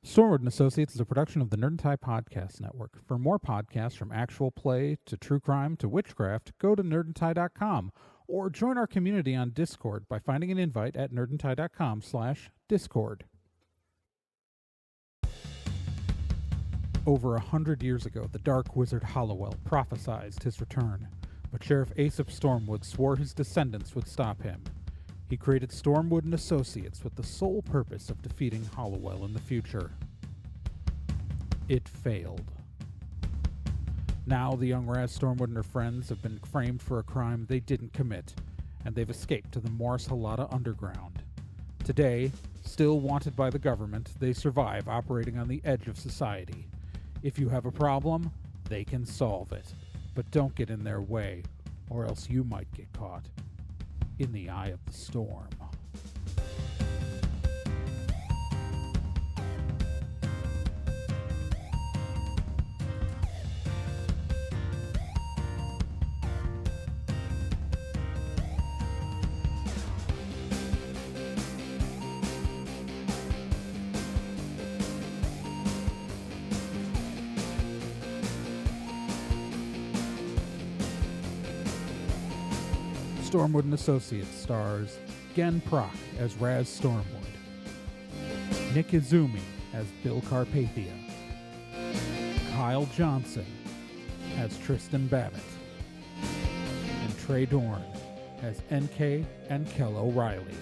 Stormwood and Associates is a production of the Nerd and Tie Podcast Network. For more podcasts from actual play to true crime to witchcraft, go to nerdandtie.com or join our community on Discord by finding an invite at nerdandtie.com/discord. Over 100 years ago, the dark wizard Hollowell prophesied his return, but Sheriff Aesop Stormwood swore his descendants would stop him. He created Stormwood and Associates with the sole purpose of defeating Hollowell in the future. It failed. Now the young Raz Stormwood and her friends have been framed for a crime they didn't commit, and they've escaped to the Morris Halata Underground. Today, still wanted by the government, they survive operating on the edge of society. If you have a problem, they can solve it. But don't get in their way, or else you might get caught in the eye of the storm. Stormwood and Associates stars Gen Proc as Raz Stormwood, Nick Izumi as Bill Carpathia, Kyle Johnson as Tristan Babbitt, and Trey Dorn as NK and Kel O'Reilly.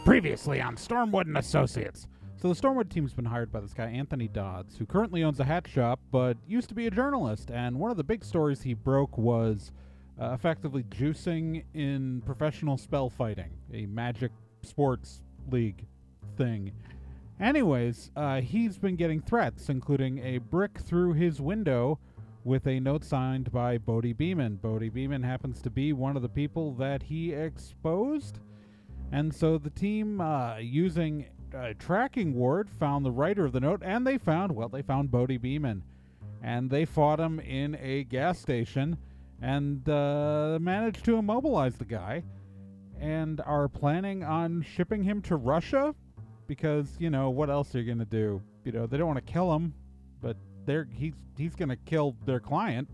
Previously on Stormwood and Associates. So the Stormwood team's been hired by this guy, Anthony Dodds, who currently owns a hat shop, but used to be a journalist. And one of the big stories he broke was effectively juicing in professional spell fighting, a magic sports league thing. Anyways, he's been getting threats, including a brick through his window with a note signed by Bodie Beaman. Bodie Beaman happens to be one of the people that he exposed. And so the team, using a tracking ward, found the writer of the note, and they found Bodie Beaman. And they fought him in a gas station and managed to immobilize the guy, and are planning on shipping him to Russia because, what else are you going to do? They don't want to kill him, but he's going to kill their client,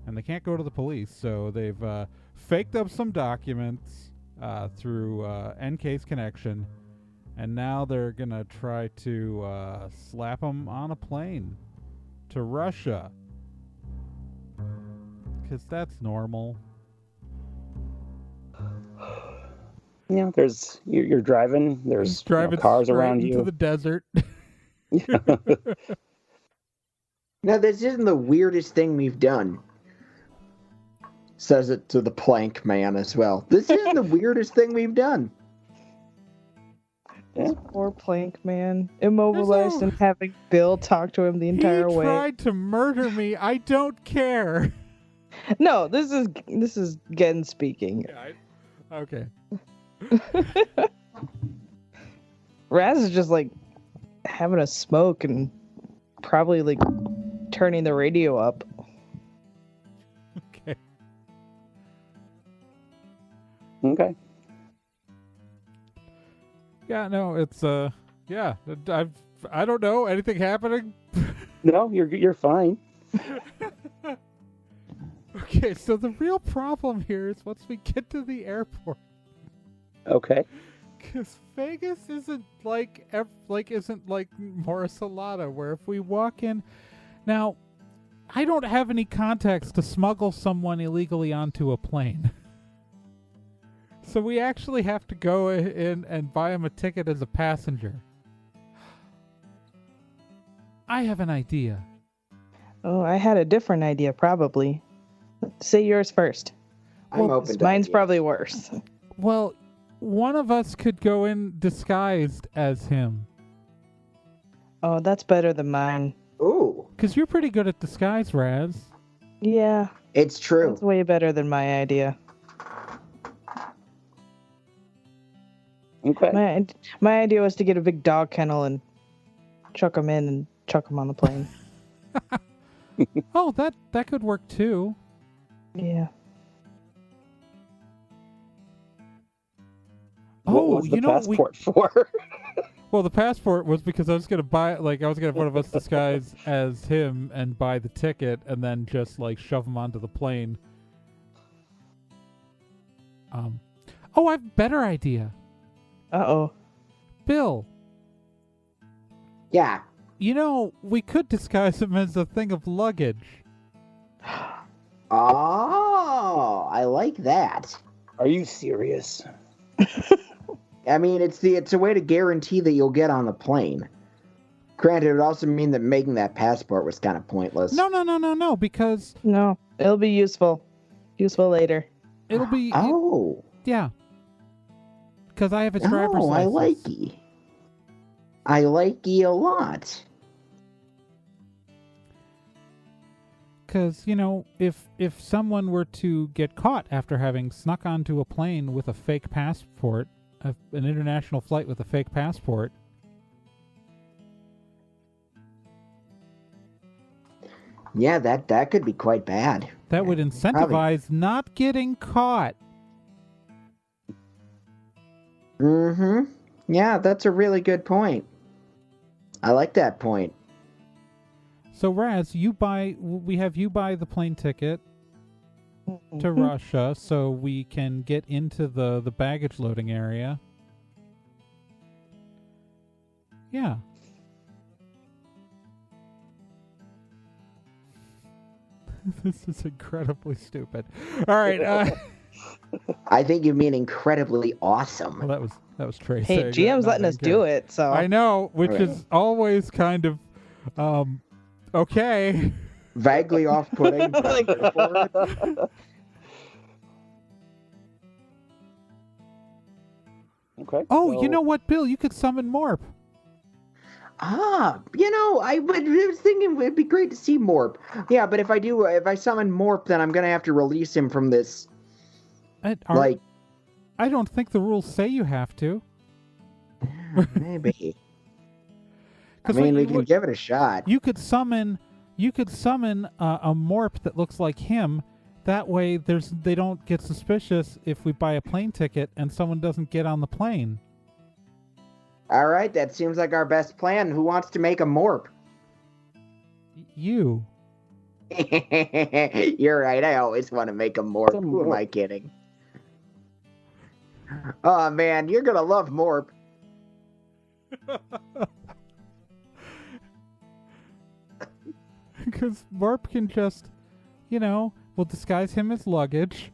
and they can't go to the police. So they've faked up some documents through NK's connection, and now they're gonna try to slap him on a plane to Russia, because that's normal. Yeah, you're driving. There's cars around you. Into the desert. Now, this isn't the weirdest thing we've done. Says it to the plank man as well. This isn't the weirdest thing we've done. This poor plank man, immobilized and having Bill talk to him the entire way. He tried to murder me. I don't care. No, this is Gen speaking. Yeah, okay. Raz is just having a smoke and probably turning the radio up. Okay. Yeah, no, it's yeah. I don't know anything happening. No, you're fine. Okay, so the real problem here is once we get to the airport. Okay. Because Vegas isn't like Morris Halata, where if we walk in, now, I don't have any contacts to smuggle someone illegally onto a plane. So we actually have to go in and buy him a ticket as a passenger. I have an idea. Oh, I had a different idea, probably. Say yours first. I'm open to mine's ideas. probably worse. Well, one of us could go in disguised as him. Oh, that's better than mine. Ooh. Because you're pretty good at disguise, Raz. Yeah. It's true. That's way better than my idea. Okay. My idea was to get a big dog kennel and chuck them in and chuck them on the plane. Oh, that could work too. Yeah. What was the passport for? Well, the passport was because I was gonna have one of us disguise as him and buy the ticket and then just shove him onto the plane. Oh, I have a better idea. Uh-oh. Bill. Yeah. We could disguise him as a thing of luggage. Oh, I like that. Are you serious? I mean, it's a way to guarantee that you'll get on the plane. Granted, it would also mean that making that passport was kind of pointless. No, because... No, it'll be useful. Useful later. It'll be... Oh. Yeah. Because I have a driver's license. I like ye. I like ye a lot. Because, if someone were to get caught after having snuck onto a plane with a fake passport, an international flight with a fake passport... Yeah, that could be quite bad. That would incentivize not getting caught. Mm-hmm. Yeah, that's a really good point. I like that point. So, Raz, we have you buy the plane ticket to Russia so we can get into the baggage loading area. Yeah. This is incredibly stupid. All right. I think you mean incredibly awesome. Well, that was Trace. Hey, GM's letting us do it, so... I know, which is always kind of... okay. Vaguely off-putting. Okay. Oh, so... you know what, Bill? You could summon Morp. I was thinking it'd be great to see Morp. Yeah, but if I summon Morp, then I'm gonna have to release him from this. I don't think the rules say you have to. Maybe. I mean, we can give it a shot. You could summon a Morp that looks like him. That way, they don't get suspicious if we buy a plane ticket and someone doesn't get on the plane. All right, that seems like our best plan. Who wants to make a Morp? You. You're right. I always want to make a Morp. Who am I kidding? Oh, man, you're going to love Morp. Because Morp can just, we'll disguise him as luggage.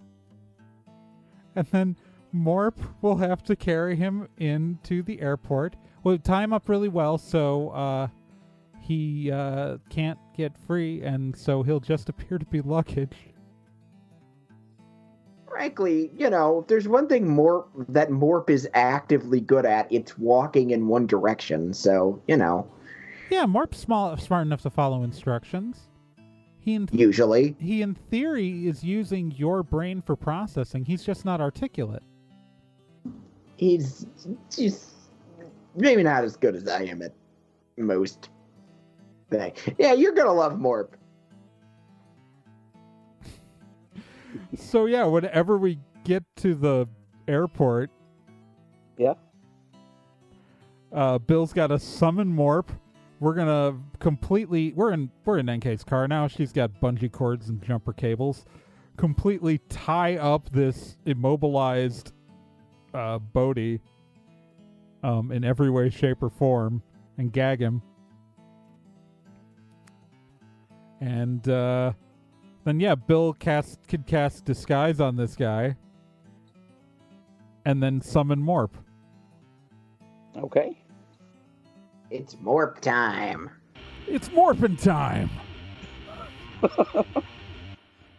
And then Morp will have to carry him into the airport. We'll tie him up really well so he can't get free, and so he'll just appear to be luggage. Frankly, if there's one thing Morp is actively good at, it's walking in one direction, so, Yeah, Morp's smart enough to follow instructions. Usually. He, in theory, is using your brain for processing. He's just not articulate. He's just maybe not as good as I am at most things. Yeah, you're going to love Morp. So, yeah, whenever we get to the airport... Yeah? Bill's got to summon Morp. We're gonna completely... We're in NK's car now. She's got bungee cords and jumper cables. Completely tie up this immobilized Bodie in every way, shape, or form and gag him. And then, yeah, Bill could cast disguise on this guy and then summon Morp. Okay. It's Morp time. It's Morpin' time.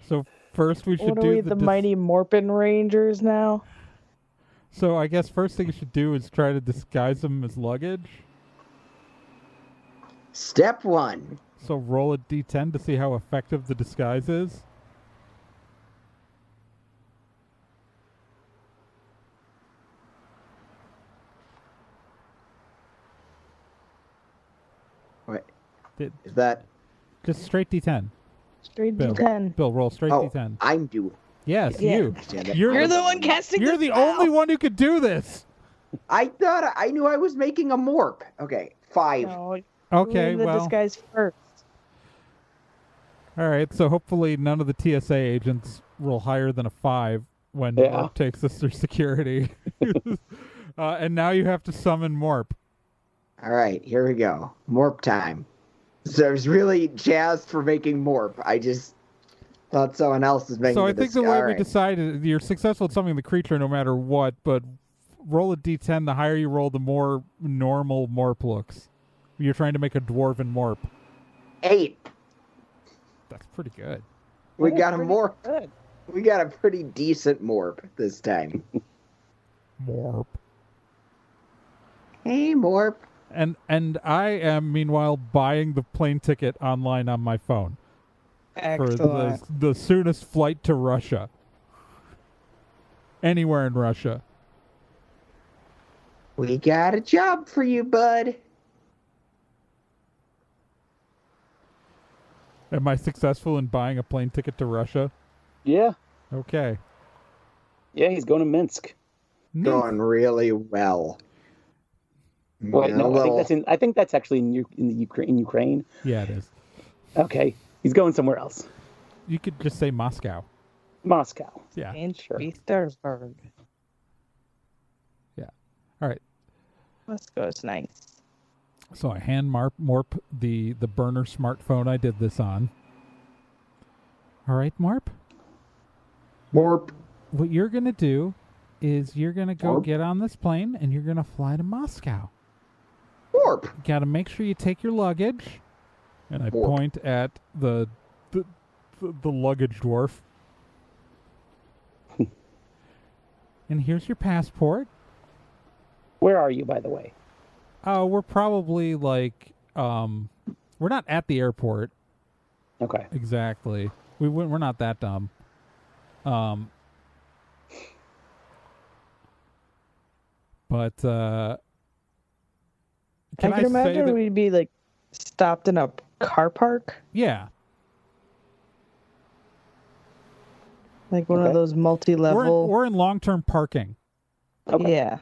So first we should do the mighty Morpin Rangers now. So I guess first thing you should do is try to disguise him as luggage. Step 1. So roll a d10 to see how effective the disguise is. Is that... Just straight D10. Straight Bill. D10. Bill, roll straight D10. I'm due. Yes, Yeah. you. You're the one casting You're the the spell. only one who could do this. I thought I knew I was making a morp. Okay, 5. No, Okay, the well. disguise first. All right, so hopefully none of the TSA agents roll higher than a 5 when Morp takes us through security. And now you have to summon Morp. All right, here we go. Morp time. So I was really jazzed for making morp. I just thought someone else was making So I think the way we right. decided, you're successful at summoning the creature no matter what, but roll a D10. The higher you roll, the more normal Morp looks. You're trying to make a dwarven Morp. 8. That's pretty good. We got a pretty morp. good. We got a pretty decent morp this time. Morp. Hey, morp. And I am meanwhile buying the plane ticket online on my phone Excellent. for the soonest flight to Russia. Anywhere in Russia. We got a job for you, bud. Am I successful in buying a plane ticket to Russia? Yeah. Okay. Yeah, he's going to Minsk. Going really well. Wait, no, I think that's actually in Ukraine. Yeah, it is. Okay, he's going somewhere else. You could just say Moscow. Moscow. Yeah. St. Sure. Petersburg. Yeah. All right. Moscow is nice. So I hand Morp the burner smartphone I did this on. All right, Morp. Morp. What you're going to do is you're going to go Morp. get on this plane and you're going to fly to Moscow. Morp. You got to make sure you take your luggage. And I Morp. point at the luggage dwarf. And here's your passport. Where are you, by the way? We're probably like we're not at the airport. Okay. Exactly. We're not that dumb. But I can imagine we'd be like stopped in a car park, yeah. like one of those multi-level. We're in long-term parking. Okay. Yeah.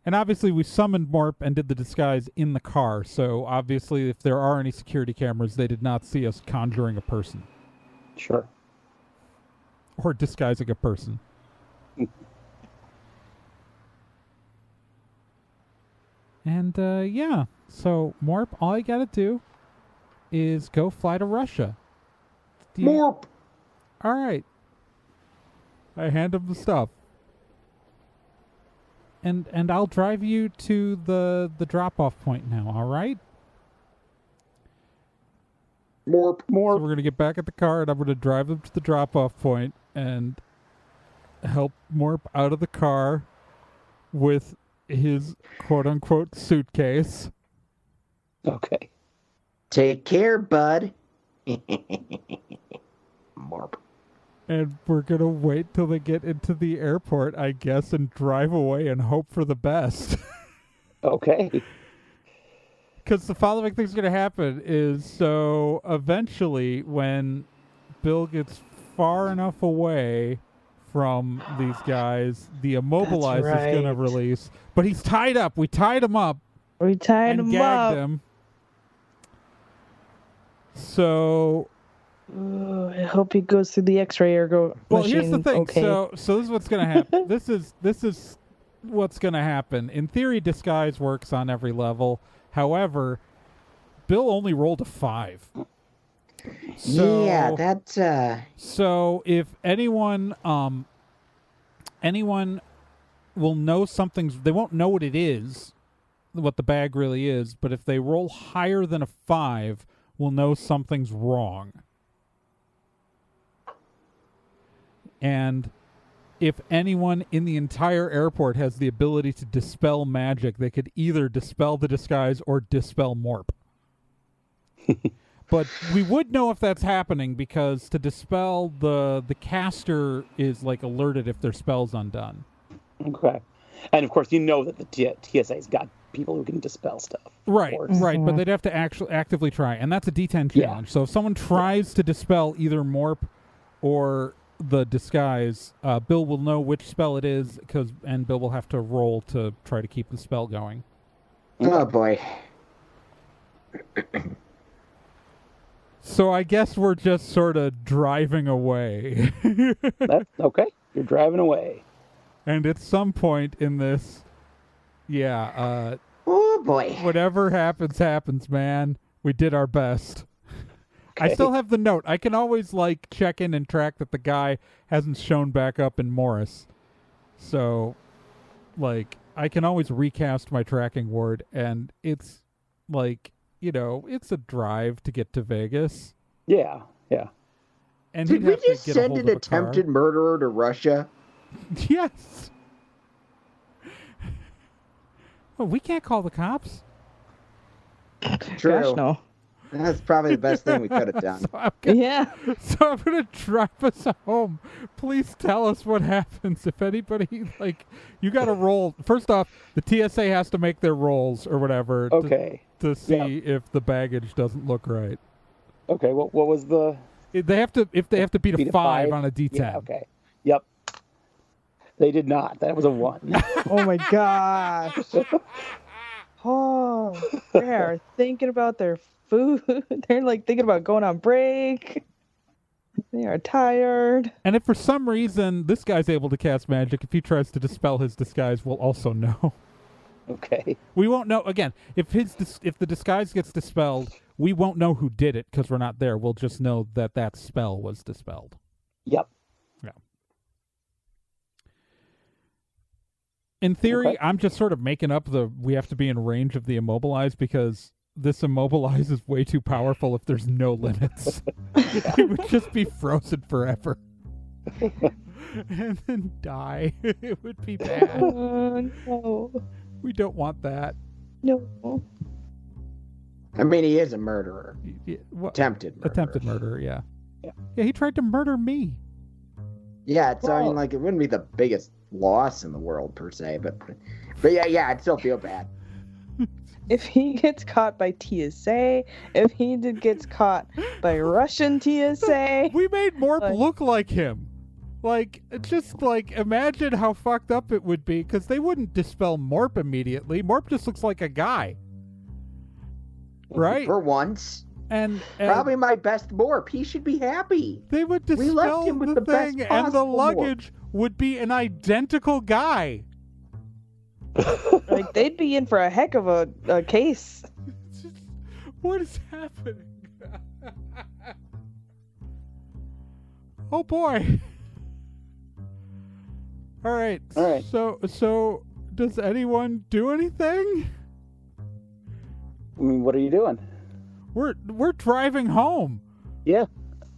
And obviously we summoned Morp and did the disguise in the car, so obviously if there are any security cameras, they did not see us conjuring a person. Sure. Or disguising a person. And, yeah. So, Morp, all you gotta do is go fly to Russia. Morp. All right. I hand him the stuff. And I'll drive you to the drop-off point now, all right? Morp. So we're going to get back at the car, and I'm going to drive them to the drop-off point and help Morp out of the car with his quote-unquote suitcase. Okay. Take care, bud. Morp. And we're going to wait till they get into the airport, I guess, and drive away and hope for the best. Okay. Because the following thing's going to happen is, so eventually when Bill gets far enough away from these guys, the immobilized is going to release. But he's tied up. We tied him up. We tied and him gagged up. him. So... I hope he goes through the X-ray or go. Well, machine. here's the thing. Okay. So this is what's going to happen. This is what's going to happen. In theory, disguise works on every level. However, Bill only rolled a 5. So, yeah, that's So if anyone will know something's, they won't know what it is, what the bag really is. But if they roll higher than a 5, we'll know something's wrong. And if anyone in the entire airport has the ability to dispel magic, they could either dispel the disguise or dispel Morp. But we would know if that's happening because to dispel the caster is like alerted if their spell's undone. Okay. And of course, you know that the TSA's got people who can dispel stuff. Right, but they'd have to actually actively try, and that's a D10 challenge. Yeah. So if someone tries to dispel either Morp or the disguise, Bill will know which spell it is, and Bill will have to roll to try to keep the spell going. Oh boy. So I guess we're just sort of driving away. That's okay. You're driving away. And at some point in this, Oh boy. whatever happens, man. We did our best. Okay. I still have the note. I can always check in and track that the guy hasn't shown back up in Morris. So I can always recast my tracking word, and it's it's a drive to get to Vegas. Yeah. And Did he'd we have to just get a send hold an of a car. attempted murderer to Russia? Yes. Well, we can't call the cops. True. Gosh, no. That's probably the best thing we could have done. Yeah. So I'm going to drive us home. Please tell us what happens. If anybody, you got to roll. First off, the TSA has to make their rolls or whatever Okay. to see if the baggage doesn't look right. Okay. What was the? If they have to beat a 5 on a D10. Yeah, okay. Yep. They did not. That was a 1. Oh my gosh. Oh, they are thinking about their food. They're thinking about going on break. They are tired. And if for some reason this guy's able to cast magic, if he tries to dispel his disguise, we'll also know. Okay. We won't know again if the disguise gets dispelled. We won't know who did it because we're not there. We'll just know that spell was dispelled. Yep. Yeah. In theory, Okay. I'm just sort of making up we have to be in range of the immobilized because this immobilized is way too powerful if there's no limits. It would just be frozen forever. And then die. It would be bad. No. We don't want that. No. I mean, he is a murderer. Attempted murder, yeah. Yeah. Yeah, he tried to murder me. Yeah, I mean, it wouldn't be the biggest loss in the world per se, but yeah, I'd still feel bad. If he gets caught by TSA, if he gets caught by Russian TSA. We made Morp look like him. Imagine how fucked up it would be, because they wouldn't dispel Morp immediately. Morp just looks like a guy. Right? For once. And probably my best Morp. He should be happy. They would dispel we left him with the thing, best and the possible luggage would be an identical guy. They'd be in for a heck of a case. What is happening? Oh boy. All right. So does anyone do anything? I mean, what are you doing? We're driving home. Yeah.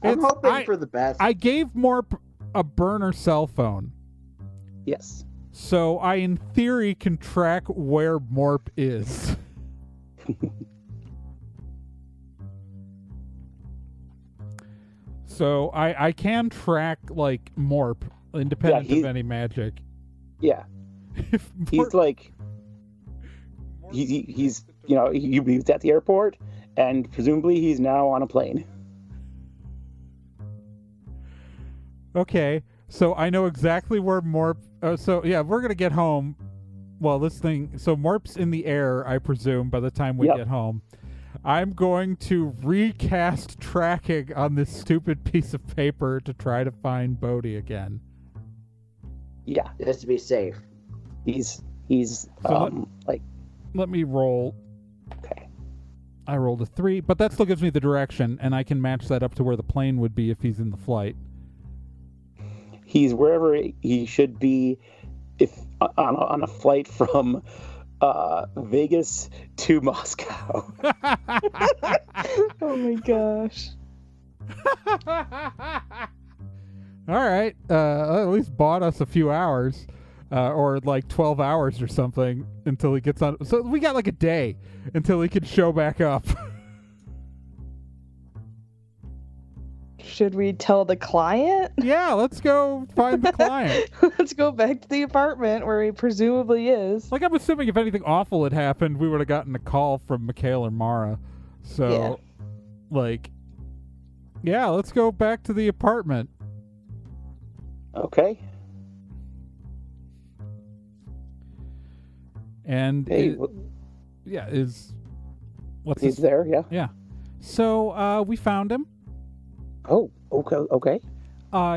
I'm hoping for the best. I gave Morp a burner cell phone. Yes. So I, in theory, can track where Morp is. So I can track Morp independent of any magic. Yeah. He's he's he's at the airport, and presumably he's now on a plane. Okay, so I know exactly where Morp. So yeah, we're gonna get home. Well, so Morp's in the air, I presume, by the time we get home. I'm going to recast tracking on this stupid piece of paper to try to find Bodie again. Yeah, just to be safe. He's let me roll. Okay. I rolled a 3, but that still gives me the direction, and I can match that up to where the plane would be if he's in the flight. He's wherever he should be, if on a flight from Vegas to Moscow. Oh my gosh. All right. At least bought us a few hours. Or 12 hours or something until he gets on. So we got a day until he can show back up. Should we tell the client? Yeah, let's go find the client. Let's go back to the apartment where he presumably is. Like, I'm assuming if anything awful had happened, we would have gotten a call from Mikhail or Mara. So, yeah, let's go back to the apartment. Okay. And Hey, he's there, yeah. Yeah. So, we found him. Oh, okay.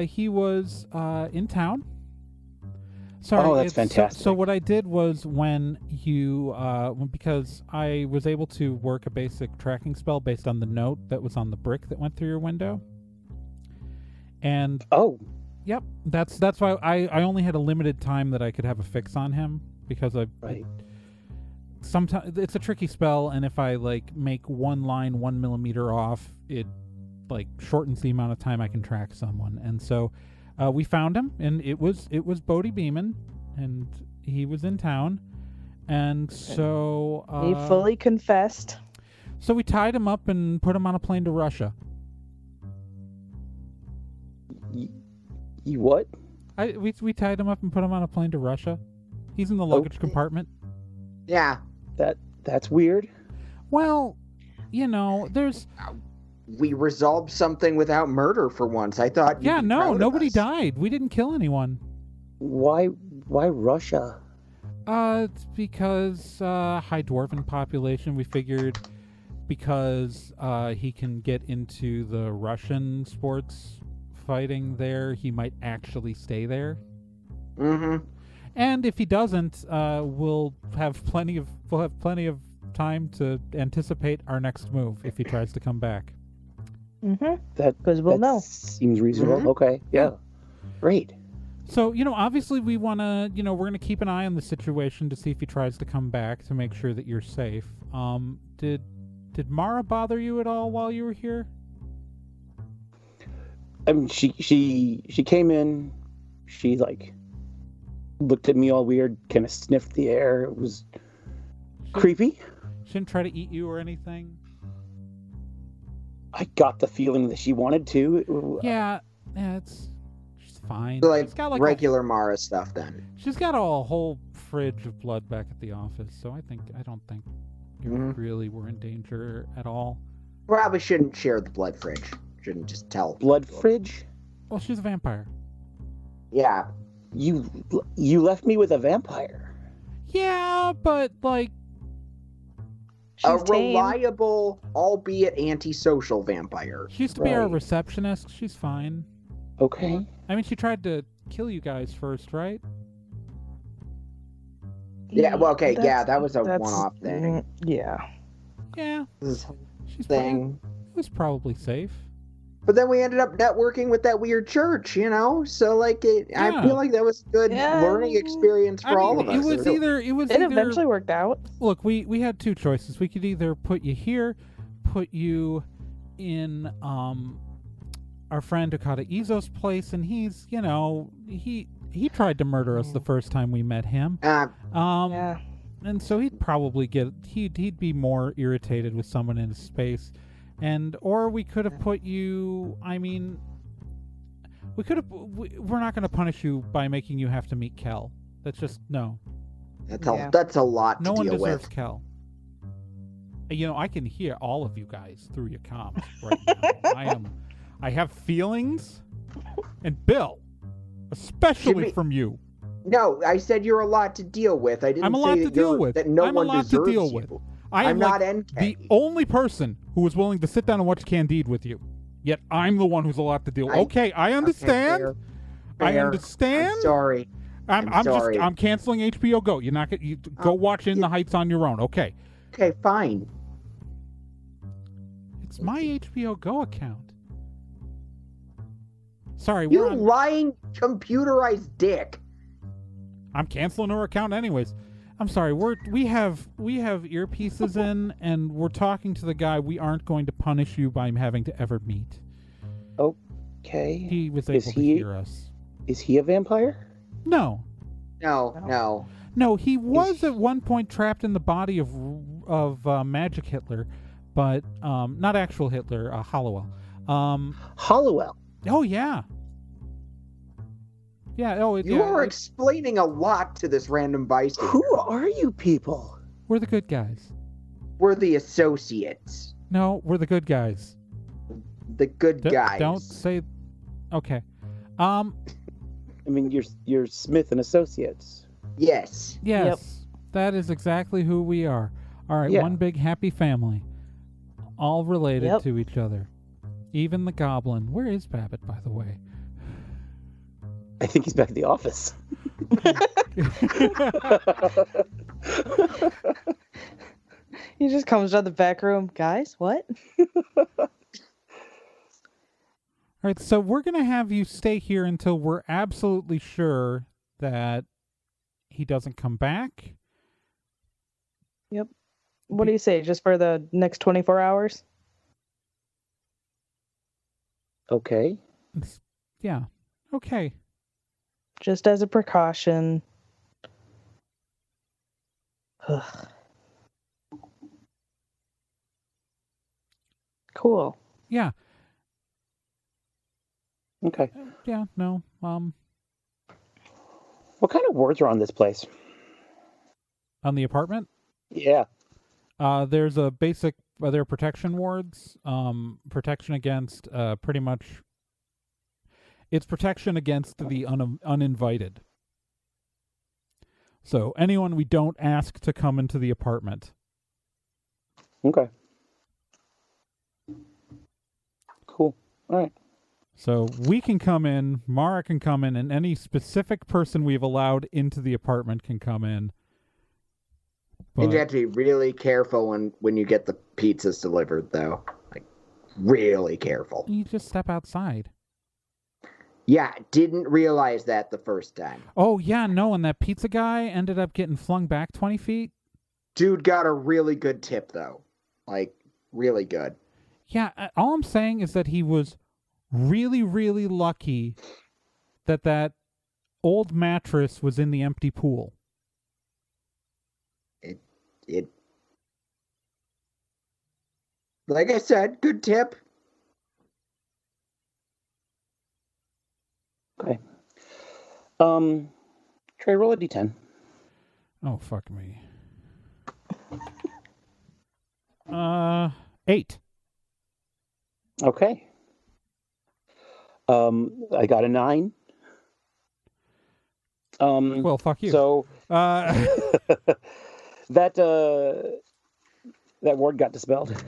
He was in town. Sorry. That's fantastic. So what I did was when because I was able to work a basic tracking spell based on the note that was on the brick that went through your window. And yep, that's why I only had a limited time that I could have a fix on him because sometimes it's a tricky spell, and if I make one line 1 millimeter off, it shortens the amount of time I can track someone. And so we found him, and it was Bodie Beaman, and he was in town, and so he fully confessed. So we tied him up and put him on a plane to Russia. You what? We tied him up and put him on a plane to Russia. He's in the luggage compartment. Yeah. That's weird. Well, there's... We resolved something without murder for once. I thought you'd be proud of nobody us. died. We didn't kill anyone. Why Russia? It's because high dwarven population. We figured because he can get into the Russian sports fighting there, he might actually stay there. Mm-hmm. And if he doesn't, we'll have plenty of time to anticipate our next move if he tries to come back. Mm-hmm. Because we'll know. Seems reasonable. Mm-hmm. Okay. Yeah. Great. So, obviously we want to, we're going to keep an eye on the situation to see if he tries to come back to make sure that you're safe. Did Mara bother you at all while you were here? I mean, she came in, she looked at me all weird, kind of sniffed the air. It was creepy. She didn't try to eat you or anything? I got the feeling that she wanted to. Yeah, she's fine. So, She's got regular Mara stuff then. She's got a whole fridge of blood back at the office, so I don't think you really were in danger at all. Probably shouldn't share the blood fridge. Shouldn't just tell. Blood fridge? Well, she's a vampire. Yeah. You left me with a vampire. Yeah, but a She's tame. reliable, albeit antisocial vampire. she used to be our receptionist. She's fine. Okay. I mean, she tried to kill you guys first, right? Yeah, well, okay, That's- that was a that's- one-off thing. Yeah. Yeah, This she's thing. It was probably safe. But then we ended up networking with that weird church, So, I Yeah. feel like that was a good learning experience for all of us. It was either. It eventually worked out. Look, we had two choices. We could either put you here, put you in our friend Okada Izo's place, and he's he tried to murder us the first time we met him. Yeah. And so he'd probably he'd be more irritated with someone in his space. Or we could have put you, we're not going to punish you by making you have to meet Kel. That's just, no. That's a lot No to one deal deserves with. Kel. I can hear all of you guys through your comms right now. I have feelings. And Bill, especially from you. No, I said you're a lot to deal with. I didn't I'm a say lot that to deal you're- with. that no I'm one a lot deserves to deal you. with. I'm not NK. the only person who was willing to sit down and watch Candide with you. Yet I'm the one who's a lot to deal with. Okay, I understand. fair. I understand. I'm sorry. I'm sorry. I'm canceling HBO Go. You're not gonna go watch In the Heights on your own. Okay. Okay, fine. It's my HBO Go account. Sorry, You lying computerized dick. I'm canceling her account anyways. I'm sorry. We have earpieces in, and we're talking to the guy. We aren't going to punish you by having to ever meet. Okay. He was able to hear us. Is he a vampire? No. No. He was at one point trapped in the body of Magic Hitler, but not actual Hitler, Hollowell. Hollowell. Oh yeah. Yeah. Oh, You are explaining a lot to this random bystander. Who are you people? We're the good guys. We're the associates. No, we're the good guys. The good guys. Don't say. Okay. I mean, you're Smith and Associates. Yes. Yes. Yep. That is exactly who we are. All right, Yeah. one big happy family. All related Yep. to each other. Even the goblin. Where is Babbitt, by the way? I think he's back at the office. He just comes out the back room. Guys, what? All right, so we're going to have you stay here until we're absolutely sure that he doesn't come back. What do you say? Just for the next 24 hours? Okay. Yeah. Okay. Just as a precaution. Ugh. Cool. Yeah. Okay. Yeah, no. What kind of wards are on this place? On the apartment? Yeah. There's a basic there are protection wards. Protection against pretty much it's protection against the uninvited. So anyone we don't ask to come into the apartment. Okay. Cool. All right. So we can come in, Mara can come in, and any specific person we've allowed into the apartment can come in. And you But have to be really careful when you get the pizzas delivered, though. Like, really careful. you just step outside. Yeah, didn't realize that the first time. Oh, yeah, no, and that pizza guy ended up getting flung back 20 feet. Dude got a really good tip, though. Like, really good. Yeah, all I'm saying is that he was really, really lucky that that old mattress was in the empty pool. It. Like I said, good tip. Okay. Trey, roll a d10. Oh, fuck me. 8. Okay. I got a 9. Well, fuck you. So that ward got dispelled.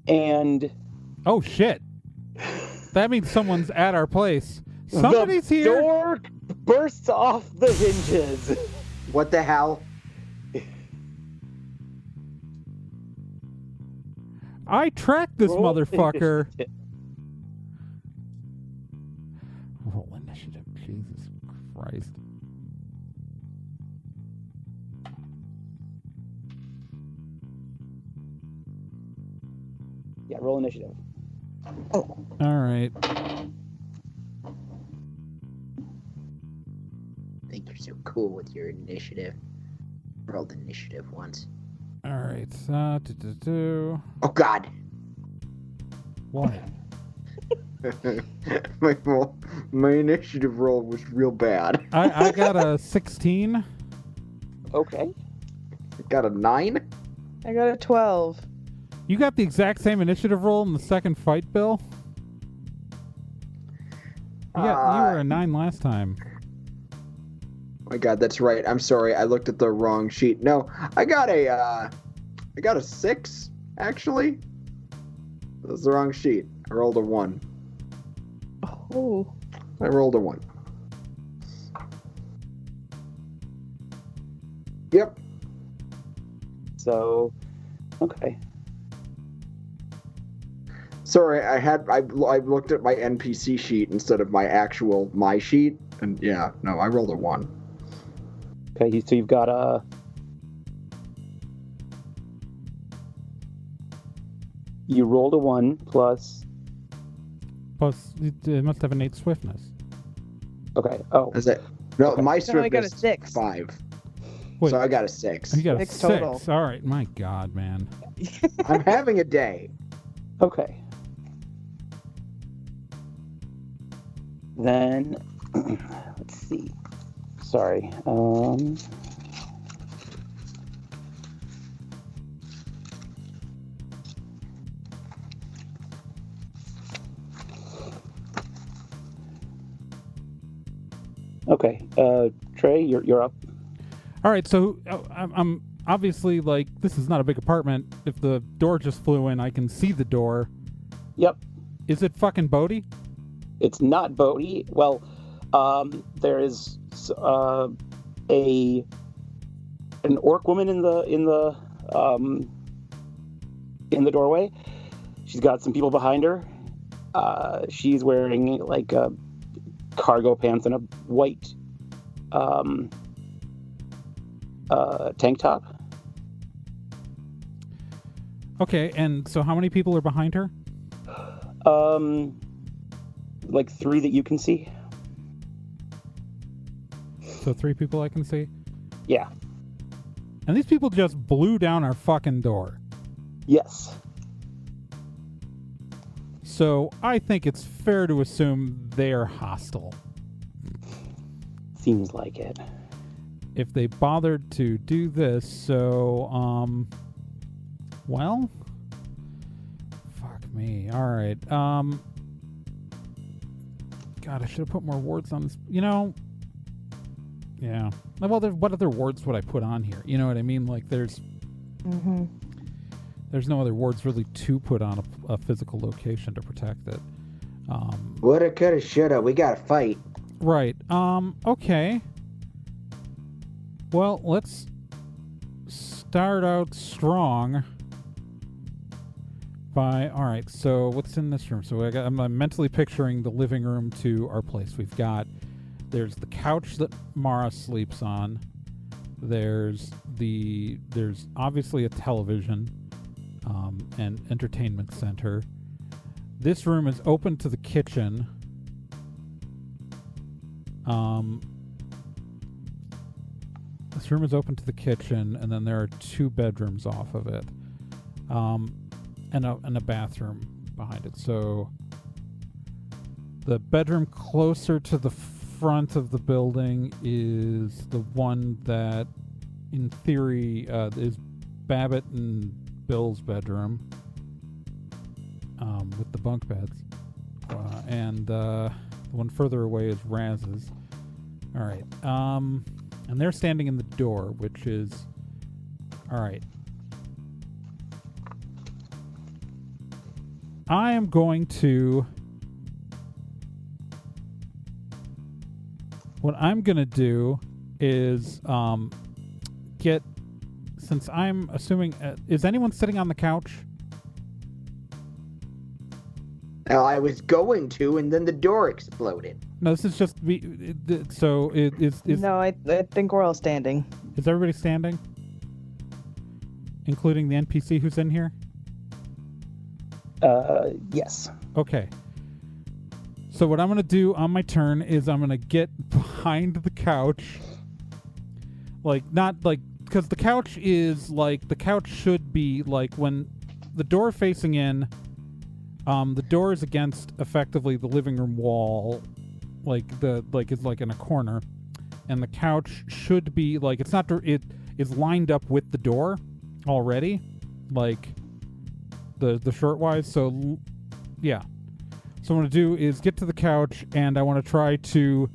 And oh, shit. That means someone's at our place. Somebody's the here. door bursts off the hinges. What the hell? I tracked this Roll motherfucker. initiative. Roll initiative. Jesus Christ. Yeah, roll initiative. All right. I think you're so cool with your initiative. Rolled initiative once. All right. Oh, God. What? my initiative roll was real bad. I got a 16. Okay. Got a 9? I got a 12. You got the exact same initiative roll in the second fight, Bill? You were a 9 last time. My God, that's right. I'm sorry. I looked at the wrong sheet. No, I got a 6, actually. That was the wrong sheet. I rolled a 1. Oh. I rolled a 1. Yep. So, okay. Sorry, I looked at my NPC sheet instead of my sheet, and yeah, no, I rolled a 1. Okay, so you've got a... You rolled a 1 plus... Plus, it must have an 8 swiftness. Okay, oh. Is it? No, Okay. my No, I got a swiftness 6. 5. Wait, So I got a 6. you got a 6 6. total. All right, my God, man. I'm having a day. Okay. Then, let's see. Sorry. Okay. Trey, you're up. All right, so I'm obviously like this is not a big apartment. If the door just flew in, I can see the door. Yep. Is it fucking Bodie? It's not Bodie. Well, there is an orc woman in the doorway. She's got some people behind her. She's wearing like cargo pants and a white tank top. Okay, and so how many people are behind her? Like 3 that you can see. So 3 people I can see? Yeah. And these people just blew down our fucking door. Yes. So I think it's fair to assume they're hostile. Seems like it. If they bothered to do this, so, well, fuck me. All right. God, I should have put more words on this. You know, yeah. Well, what other words would I put on here? You know what I mean? Like, there's no other words really to put on a physical location to protect it. Woulda, coulda, shoulda. We gotta fight. Right. Okay. Well, let's start out strong by... All right, so what's in this room? So I'm mentally picturing the living room to our place. There's the couch that Mara sleeps on. There's obviously a television and entertainment center. This room is open to the kitchen. This room is open to the kitchen, and then there are 2 bedrooms off of it, and a bathroom behind it. So the bedroom closer to the front of the building is the one that, in theory, is Babbitt and Bill's bedroom, with the bunk beds, and the one further away is Raz's. All right. And they're standing in the door, which is... Alright. I am going to... What I'm going to do is get... Since I'm assuming... is anyone sitting on the couch? I was going to, and then the door exploded. No, this is just... So, is No, I think we're all standing. Is everybody standing? Including the NPC who's in here? Yes. Okay. So what I'm going to do on my turn is I'm going to get behind the couch. Like, not like... Because the couch is, like... The couch should be, like, when the door facing in... the door is against, effectively, the living room wall. It's like in a corner. And the couch should be, like... It's not... It is lined up with the door already. Like... The short-wise. So, yeah. So what I'm going to do is get to the couch, and I want to try to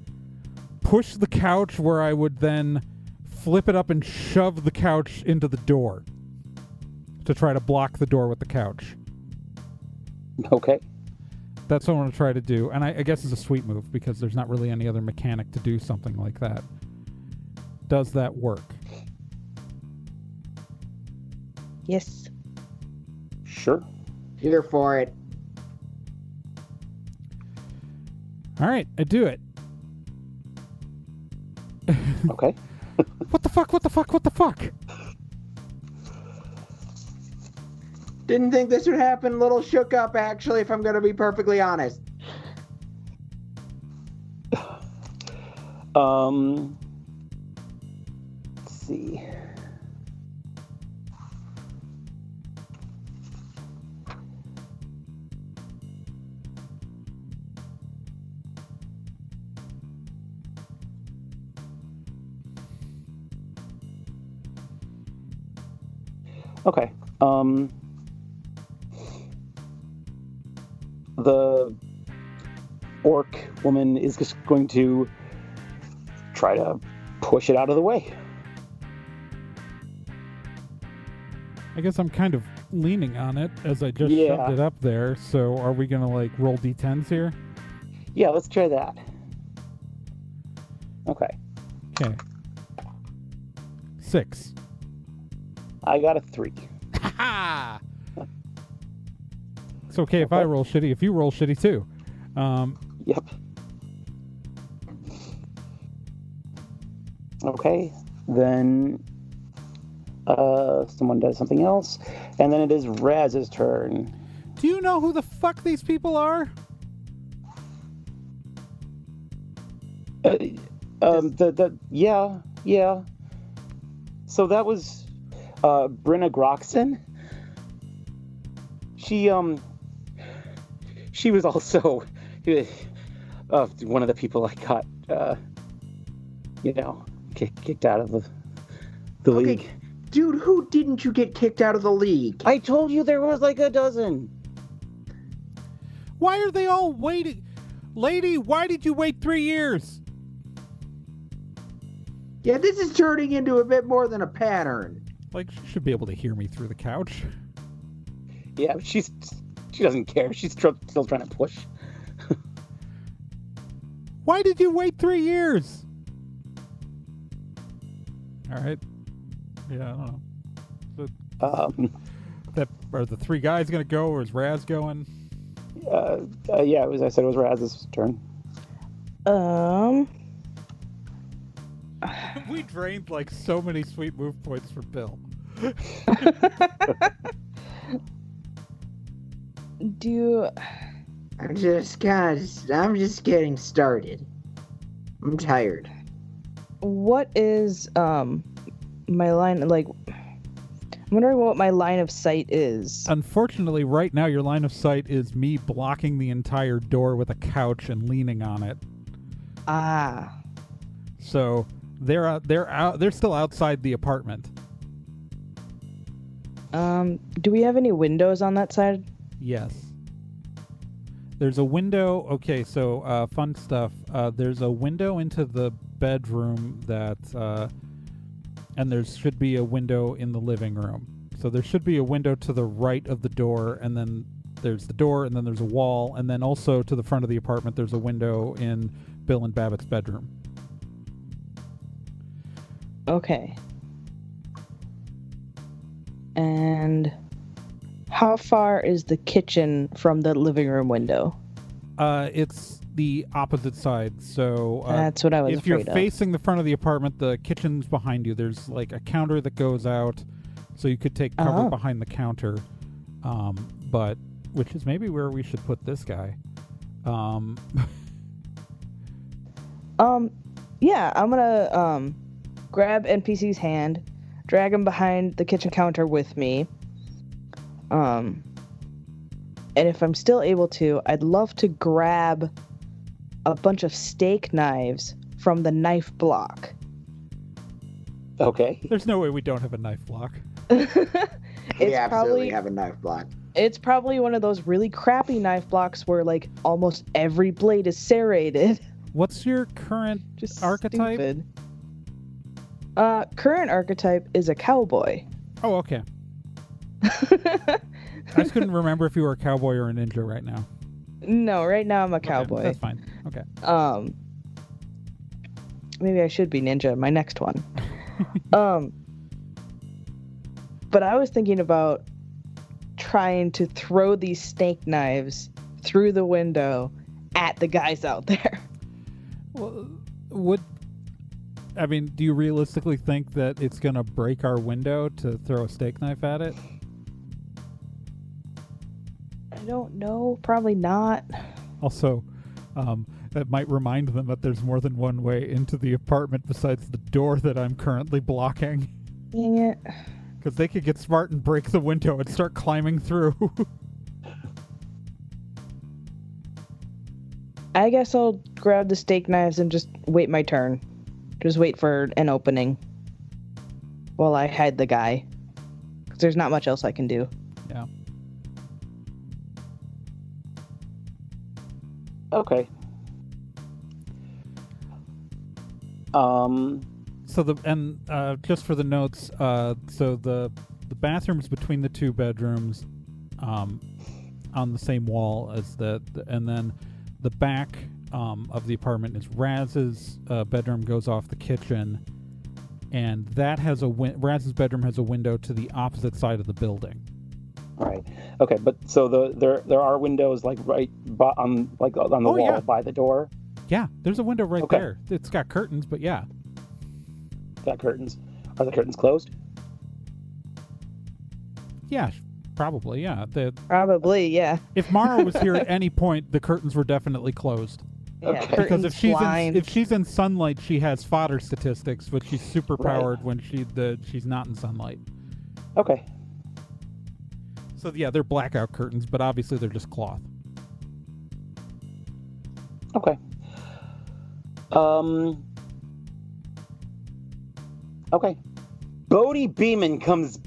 push the couch where I would then flip it up and shove the couch into the door to try to block the door with the couch. Okay. That's what I want to try to do, and I guess it's a sweet move because there's not really any other mechanic to do something like that. Does that work? Yes. Sure. Here for it. All right, I do it. Okay. What the fuck? What the fuck? What the fuck? Didn't think this would happen. A little shook up, actually, if I'm going to be perfectly honest. Let's see. Okay. The orc woman is just going to try to push it out of the way. I guess I'm kind of leaning on it as I just shoved it up there. So are we going to like roll d10s here? Yeah, let's try that. Okay. Okay. 6. I got a 3. Ha! It's okay if I roll shitty, if you roll shitty too. Yep. Okay, then someone does something else, and then it is Raz's turn. Do you know who the fuck these people are? Yeah. So that was Brenna Groxton. She was also one of the people I got, kicked out of the league. Dude, who didn't you get kicked out of the league? I told you there was like a dozen. Why are they all waiting? Lady, why did you wait 3 years? Yeah, this is turning into a bit more than a pattern. Like, she should be able to hear me through the couch. Yeah, she doesn't care. She's still trying to push. Why did you wait 3 years? All right. Yeah, I don't know. Are the 3 guys gonna go, or is Raz going? Yeah, I said it was Raz's turn. We drained like so many sweet move points for Bill. I'm just getting started. I'm tired. What is my line, like, I'm wondering what my line of sight is. Unfortunately, right now your line of sight is me blocking the entire door with a couch and leaning on it. Ah. So they're still outside the apartment. Do we have any windows on that side? Yes. There's a window. Okay, so fun stuff. There's a window into the bedroom and there should be a window in the living room. So there should be a window to the right of the door, and then there's the door, and then there's a wall, and then also to the front of the apartment there's a window in Bill and Babbitt's bedroom. Okay. And how far is the kitchen from the living room window? It's the opposite side. So that's what I was if afraid you're of. facing the front of the apartment, the kitchen's behind you. There's like a counter that goes out, so you could take cover behind the counter. But which is maybe where we should put this guy. Yeah, I'm gonna grab NPC's hand, drag him behind the kitchen counter with me. And if I'm still able to, I'd love to grab a bunch of steak knives from the knife block. Okay. There's no way we don't have a knife block. We absolutely have a knife block. It's probably one of those really crappy knife blocks where like almost every blade is serrated. What's your current archetype? Stupid. Current archetype is a cowboy. Oh, okay. I just couldn't remember if you were a cowboy or a ninja right now. No, right now I'm a cowboy. Okay, that's fine. Okay. Maybe I should be ninja in my next one. But I was thinking about trying to throw these steak knives through the window at the guys out there. Well, do you realistically think that it's going to break our window to throw a steak knife at it? I don't know. Probably not. Also, that might remind them that there's more than one way into the apartment besides the door that I'm currently blocking. Dang it. Because they could get smart and break the window and start climbing through. I guess I'll grab the steak knives and just wait my turn. Just wait for an opening while I hide the guy. There's not much else I can do. Yeah. Okay. So just for the notes, so the bathrooms between the two bedrooms, on the same wall as and then the back of the apartment is Raz's bedroom goes off the kitchen, and that has Raz's bedroom has a window to the opposite side of the building. All right. Okay, but so there are windows like right on the wall yeah. by the door. Yeah, there's a window right Okay. there. It's got curtains, but yeah. Got curtains. Are the curtains closed? Yeah, probably, yeah. Probably, yeah. If Mara was here at any point, the curtains were definitely closed. Yeah, Okay. Because curtains, blinds. if she's in sunlight, she has fodder statistics, but she's super powered when she's not in sunlight. Okay. So yeah, they're blackout curtains, but obviously they're just cloth. Okay. Okay. Bodie Beaman comes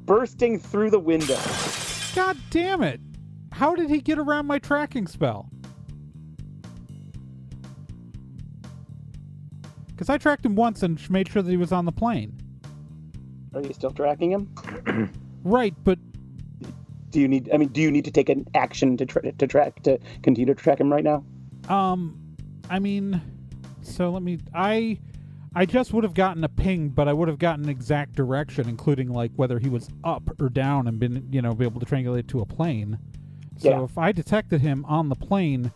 bursting through the window. God damn it! How did he get around my tracking spell? Because I tracked him once and made sure that he was on the plane. Are you still tracking him? Right, but Do you need to take an action to continue to track him right now? I mean, so let me. I just would have gotten a ping, but I would have gotten exact direction, including like whether he was up or down, and be able to triangulate to a plane. So Yeah. if I detected him on the plane,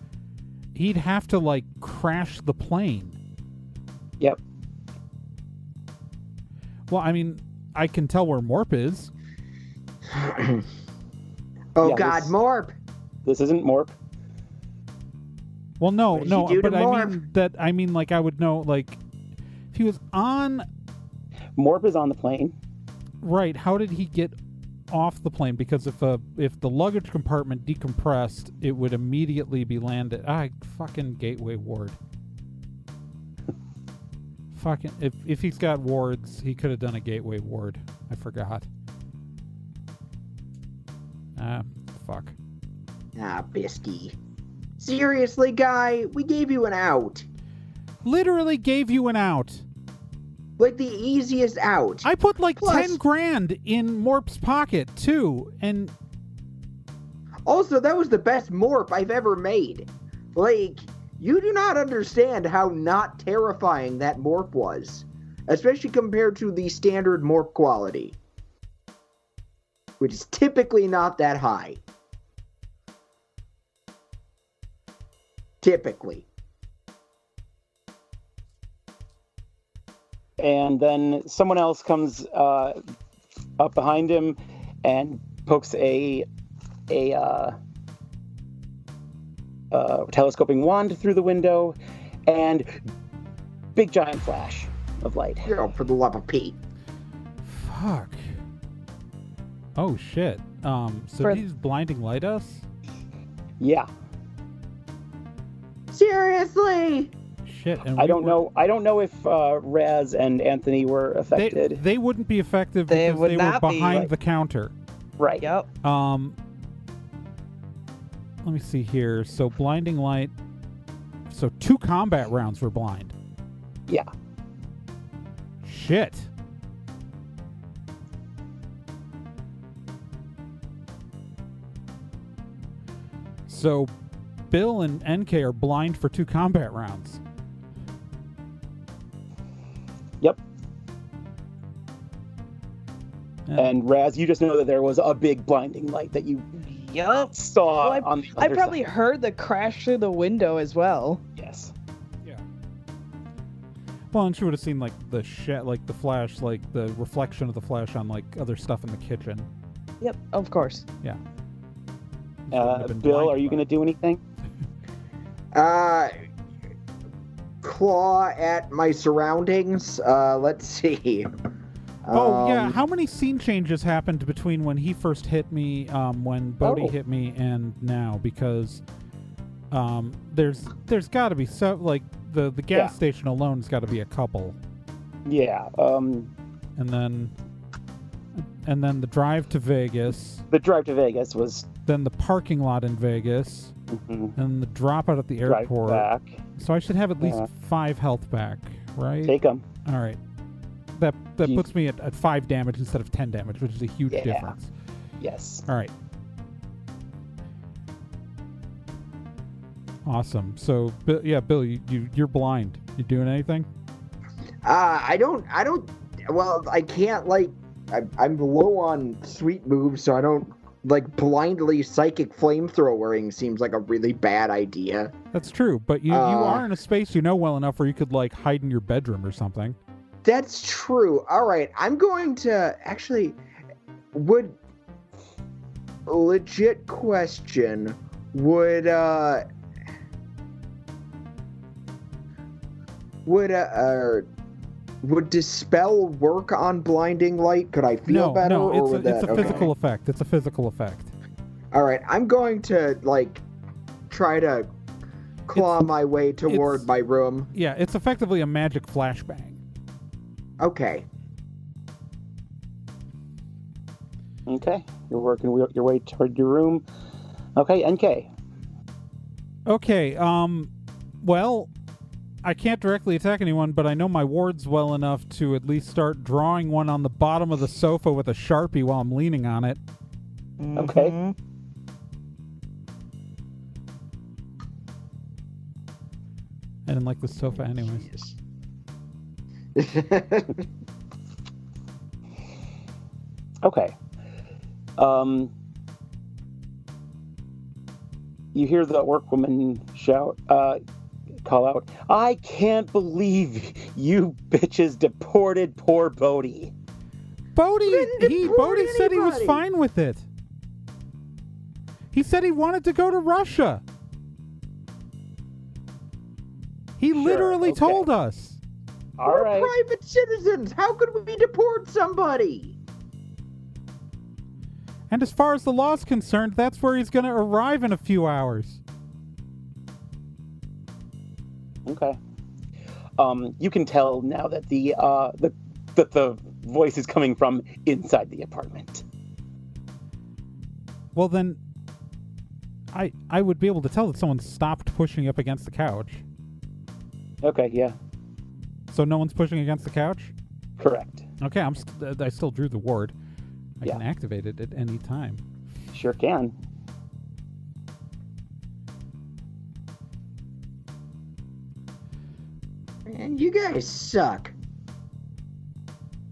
he'd have to like crash the plane. Yep. Well, I mean, I can tell where Morp is. Oh Yeah, God, this- Morp! This isn't Morp. Well, no, What did you no, do to but I mean like I would know like if he was on. Morp is on the plane. Right, how did he get off the plane? Because if the luggage compartment decompressed, it would immediately be landed. Fucking gateway ward. Fucking if he's got wards, he could have done a gateway ward. I forgot. Fuck. Ah, Bisky. Seriously, guy, we gave you an out. Literally gave you an out. Like the easiest out. I put like Plus- 10 grand in Morp's pocket too, and Also, that was the best Morp I've ever made. Like, you do not understand how not terrifying that Morp was. Especially compared to the standard Morp quality. Which is typically not that high. Typically. And then someone else comes up behind him and pokes a telescoping wand through the window, and big giant flash of light. You know, for the love of Pete. fuck. Oh shit. So For- he's blinding light us? Yeah, Seriously? Shit. And I we don't were- know if Raz and Anthony were affected. They wouldn't be effective They because would they were not be. behind Right. the counter. Right. Yep. Let me see here. So blinding light. So 2 combat rounds were blind. Yeah. Shit. So Bill and NK are blind for 2 combat rounds. Yep. Yeah. And Raz, you just know that there was a big blinding light that you Yep. saw Well, on the I other probably side. heard the crash through the window as well. Yes. Yeah. Well, and she would have seen like the like the flash, like the reflection of the flash on like other stuff in the kitchen. Yep, of course. Yeah. She wouldn't have been Bill, blinded are you by going to do anything? Claw at my surroundings. Let's see. Oh yeah, how many scene changes happened between when he first hit me, when Bodie hit me, and now? Because there's got to be like the gas station alone's got to be a couple, Yeah. and then And then the drive to Vegas. The drive to Vegas was Then the parking lot in Vegas. And the drop out at the drive airport. back. So I should have at least 5 health back, right? Take them. All right. That puts me at 5 damage instead of 10 damage, which is a huge difference. Yes. All right. Awesome. So, Bill, you're blind. You doing anything? I don't. Well, I can't I'm low on sweet moves, so I don't blindly psychic flamethrowering seems like a really bad idea. That's true, but you are in a space you know well enough where you could hide in your bedroom or something. That's true. All right, I'm going to actually. Legit question. Would dispel work on blinding light? Could I feel better? No, it's a physical effect. It's a physical effect. All right, I'm going to try to claw my way toward my room. Yeah, it's effectively a magic flashbang. Okay. Okay, you're working your way toward your room. Okay, NK. Okay, well, I can't directly attack anyone, but I know my wards well enough to at least start drawing one on the bottom of the sofa with a Sharpie while I'm leaning on it. Okay. I didn't like the sofa anyways. Okay. You hear the workwoman call out, "I can't believe you bitches deported poor Bodie." Bodie said he was fine with it. He said he wanted to go to Russia. He literally told us. All right. We're private citizens. How could we deport somebody? And as far as the law's concerned, that's where he's going to arrive in a few hours. Okay. You can tell now that the voice is coming from inside the apartment. Well, then I would be able to tell that someone stopped pushing up against the couch. Okay, yeah. So no one's pushing against the couch? Correct. Okay, I still drew the ward. I Yeah. can activate it at any time. Sure can. Man, you guys suck.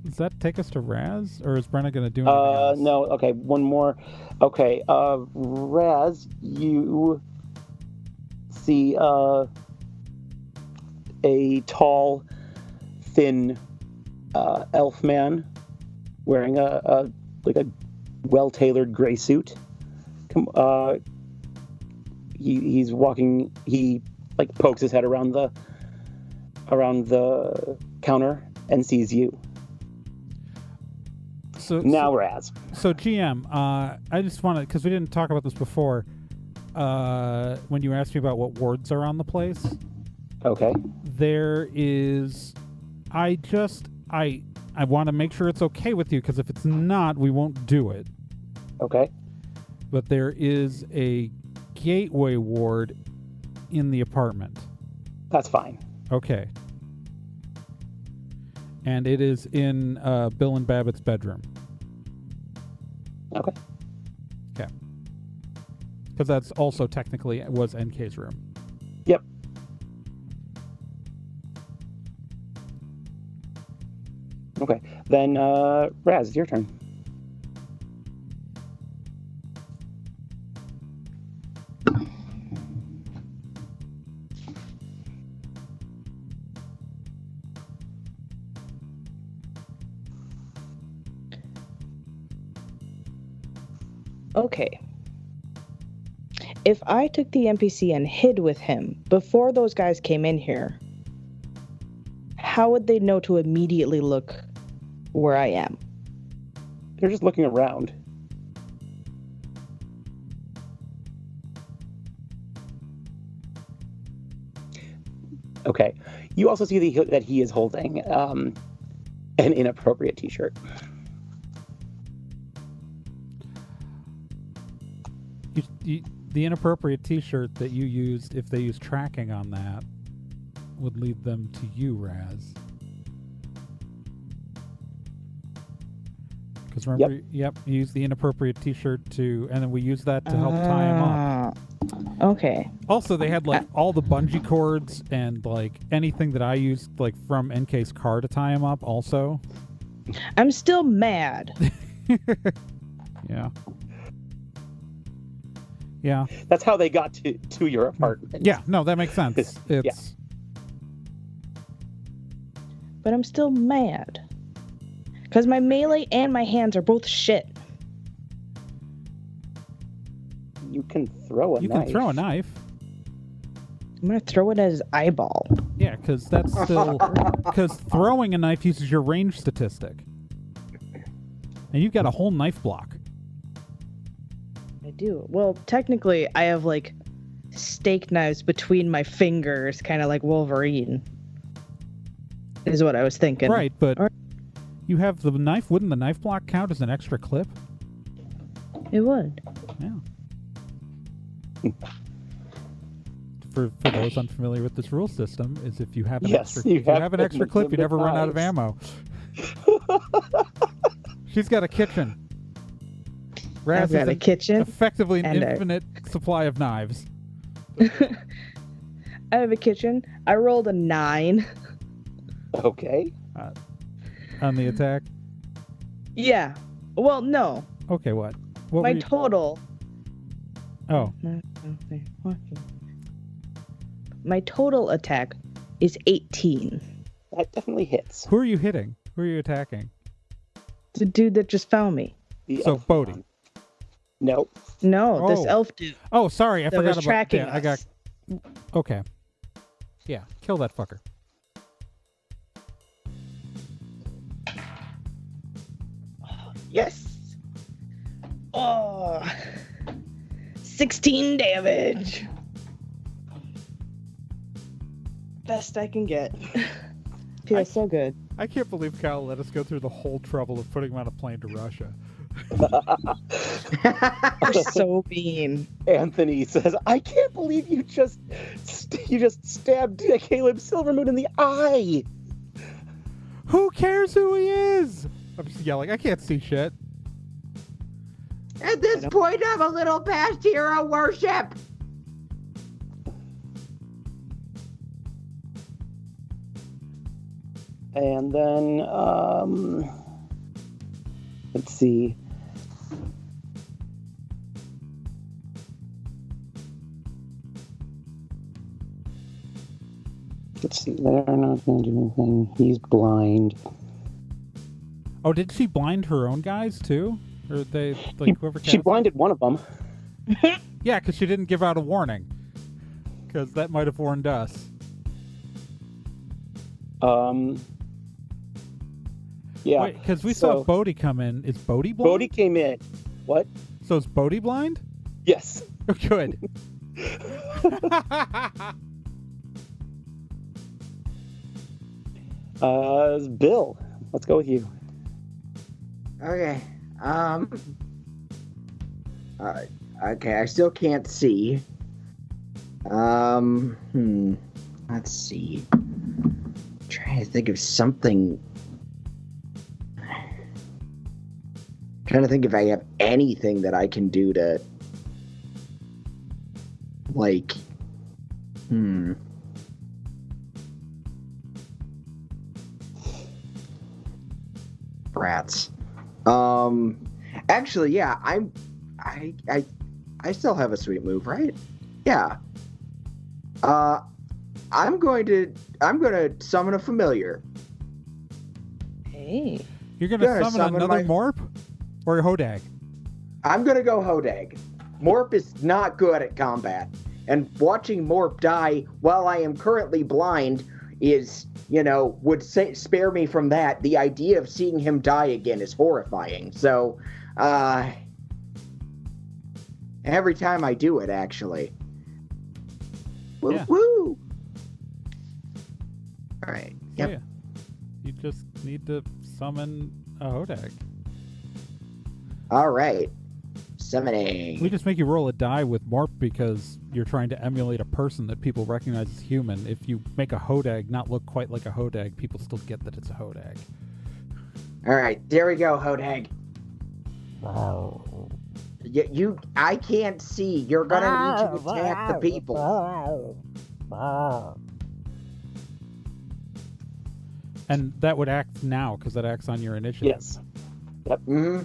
Does that take us to Raz, or is Brenna going to do anything else? No. Okay, one more. Okay, Raz, you see a tall, thin elf man wearing a well-tailored gray suit. He's walking. He pokes his head around the counter and sees you. Now, Raz. So GM, I just want to, because we didn't talk about this before, when you asked me about what wards are on the place. Okay. There is, I want to make sure it's okay with you, because if it's not, we won't do it. Okay. But there is a gateway ward in the apartment. That's fine. Okay. And it is in Bill and Babbitt's bedroom. Okay. Okay. Because that's also technically was NK's room. Yep. Okay. Then, Raz, it's your turn. Okay. If I took the NPC and hid with him before those guys came in here, how would they know to immediately look where I am? They're just looking around. Okay. You also see that he is holding an inappropriate t-shirt. the inappropriate T-shirt that you used, if they use tracking on that, would lead them to you, Raz. Because remember, you used the inappropriate T-shirt and then we used that to help tie him up. Okay. Also, they had like all the bungee cords and like anything that I used like from NK's car to tie him up. Also, I'm still mad. Yeah. Yeah. That's how they got to your apartment. Yeah. No, that makes sense. It's. But I'm still mad. Because my melee and my hands are both shit. You can throw a knife. You can throw a knife. I'm going to throw it at his eyeball. Yeah, because that's still... Because throwing a knife uses your range statistic. And you've got a whole knife block. I do. Well, technically, I have, like, steak knives between my fingers, kind of like Wolverine. Is what I was thinking. Right, but you have the knife. Wouldn't the knife block count as an extra clip? It would. Yeah. For those unfamiliar with this rule system, is if you have an extra clip, you never run out of ammo. She's got a kitchen. Raz I've got a kitchen. Effectively an infinite supply of knives. I have a kitchen. I rolled a 9. Okay. On the attack? Yeah. Well, no. Okay, what? My total. Oh. My total attack is 18. That definitely hits. Who are you hitting? Who are you attacking? The dude that just found me. So Bodie. Nope. No, this elf dude. Oh, sorry, I forgot about tracking that. I got. Okay. Yeah, kill that fucker. Yes. Oh. 16 damage. Best I can get. Feels so good. I can't believe Kyle let us go through the whole trouble of putting him on a plane to Russia. You're so mean. Anthony says, "I can't believe you just stabbed Caleb Silvermoon in the eye." Who cares who he is? I'm just yelling. I can't see shit. At this point, I'm a little past hero worship. And then, let's see. They're not going to do anything. He's blind. Oh, did she blind her own guys too? Or they like whoever? She blinded one of them. Yeah, because she didn't give out a warning. Because that might have warned us. Yeah. Wait, because we saw Bodie come in. Is Bodie blind? Bodie came in. What? So is Bodie blind? Yes. Oh, good. Bill, let's go with you. Okay. Okay, I still can't see. Let's see. I'm trying to think of something. Trying to think if I have anything that I can do to, like, Rats. Actually, yeah, I still have a sweet move, right? Yeah. I'm going to summon a familiar. Hey. You're gonna summon another Morp? Or Hodag? I'm gonna go Hodag. Morp is not good at combat. And watching Morp die while I am currently blind is, would spare me from that. The idea of seeing him die again is horrifying. So, every time I do it, actually. Woo! Yeah. Woo! All right. Yep. Yeah. You just need to summon a Hodag. All right. Summoning. We just make you roll a die with Morp because you're trying to emulate a person that people recognize as human. If you make a Hodag not look quite like a Hodag, people still get that it's a Hodag. All right, there we go, Hodag. I can't see. You're gonna need to attack the people. And that would act now, because that acts on your initiative. Yes. Yep. Mm-hmm.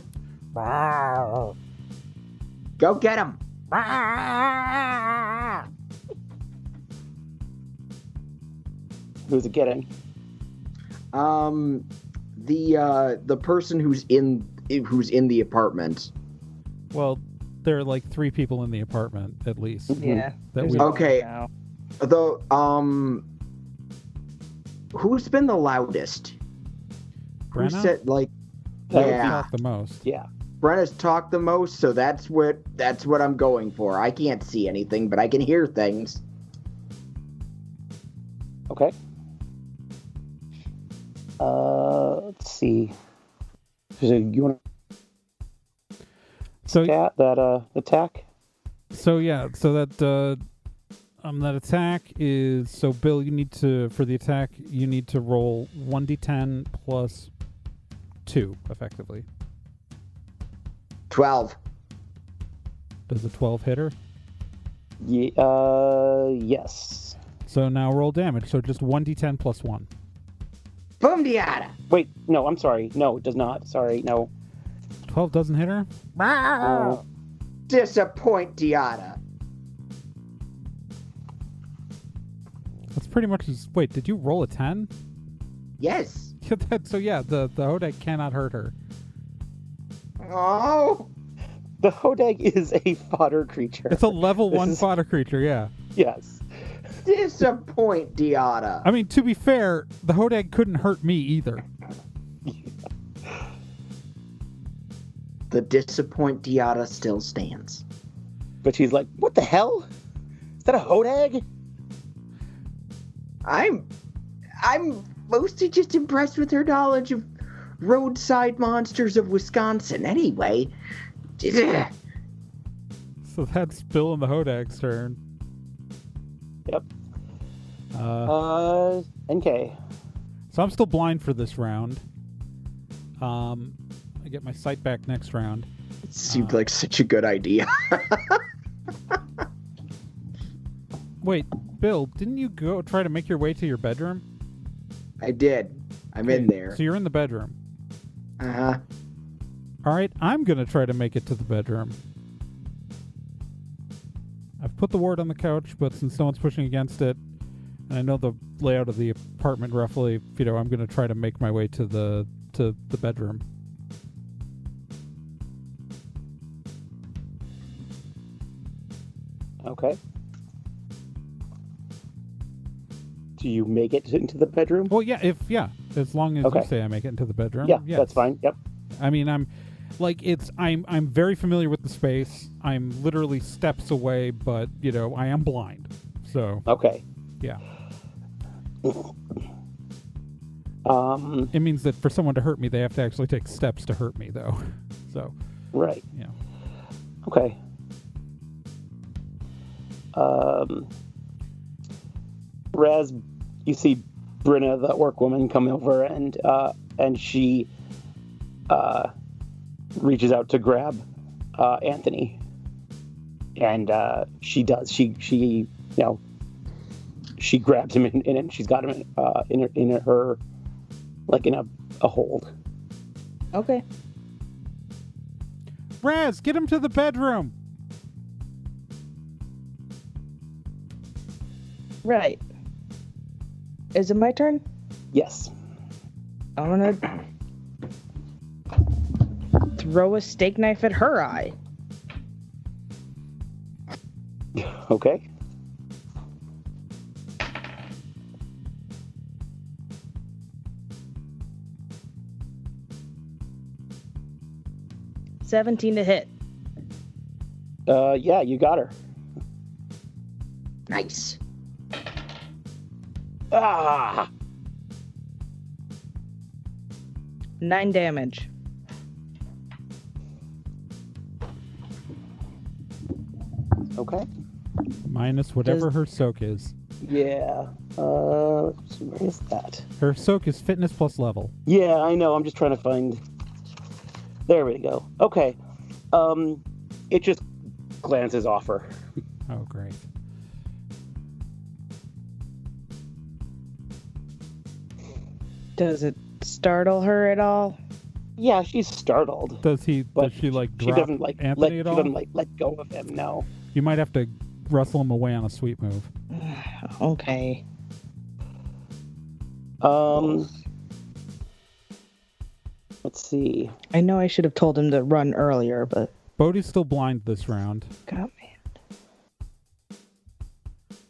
Go get him. Who's it getting? The person who's in the apartment. Well, there are like 3 people in the apartment, at least. Yeah. That there's we- one Okay. now. Who's been the loudest? Who Brenna? said like? That would We Yeah, talk the most. Yeah. Brenna's talked the most, so that's what I'm going for. I can't see anything, but I can hear things. Okay. Let's see. So you want So that attack? So yeah, so that attack is, so Bill, you need to, for the attack, you need to roll 1d10 plus 2, effectively. 12. Does a 12 hit her? Yes. So now roll damage, so just 1d10 plus 1. Boom diada. Wait, no, I'm sorry. No, it does not. Sorry, no. 12 doesn't hit her? No. Disappoint diada. That's pretty much as, wait, did you roll a 10? Yes. So yeah, the Hodag cannot hurt her. Oh. The Hodag is a fodder creature. It's a level This 1 is- fodder creature, yeah. Yes. Disappoint diada. I mean, to be fair, the Hodag couldn't hurt me either. The disappoint diada still stands. But she's like, what the hell? Is that a Hodag? I'm mostly just impressed with her knowledge of roadside monsters of Wisconsin. Anyway. So that's Bill and the Hodag's turn. Yep. Uh, NK. So I'm still blind for this round. I get my sight back next round. It seemed like such a good idea. Wait, Bill, didn't you go try to make your way to your bedroom? I did. I'm in there. So you're in the bedroom. Uh-huh. All right, I'm going to try to make it to the bedroom. I've put the ward on the couch, but since no one's pushing against it, and I know the layout of the apartment roughly, I'm going to try to make my way to the bedroom. Okay. Do you make it into the bedroom? Well, as long as Okay. you say I make it into the bedroom. Yeah, yes. that's fine. Yep. I mean, I'm very familiar with the space. I'm literally steps away, but I am blind. So Okay. yeah, Um. it means that for someone to hurt me, they have to actually take steps to hurt me, though. So Right. yeah. Okay. Raz, you see Brenna, the orc woman, come over and she reaches out to grab Anthony, and she does. She grabs him and she's got him in her like in a hold. Okay. Raz, get him to the bedroom. Right. Is it my turn? Yes. I'm gonna throw a steak knife at her eye. Okay. $17 to hit. Yeah, you got her. Nice. Ah! 9 damage. Okay. Minus whatever her soak is. Yeah. Let's see, where is that? Her soak is fitness plus level. Yeah, I know. I'm just trying to find. There we go. Okay. It just glances off her. Oh, great. Does it startle her at all? Yeah, she's startled. Does she like She drop doesn't like Anthony at all? She doesn't like let go of him. No. You might have to wrestle him away on a sweep move. Okay. Let's see. I know I should have told him to run earlier, but... Bodie's still blind this round, God, man.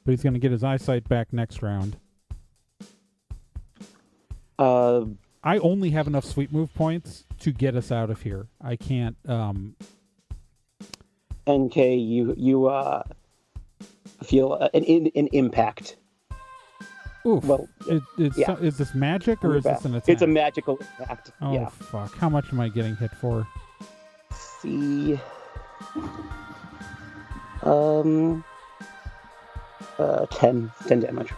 but he's going to get his eyesight back next round. I only have enough sweep move points to get us out of here. I can't. NK, you feel an impact. Oof. Well, yeah. Is this magic or is this an attack? It's a magical impact. Oh, yeah. fuck. How much am I getting hit for? See. 10 damage.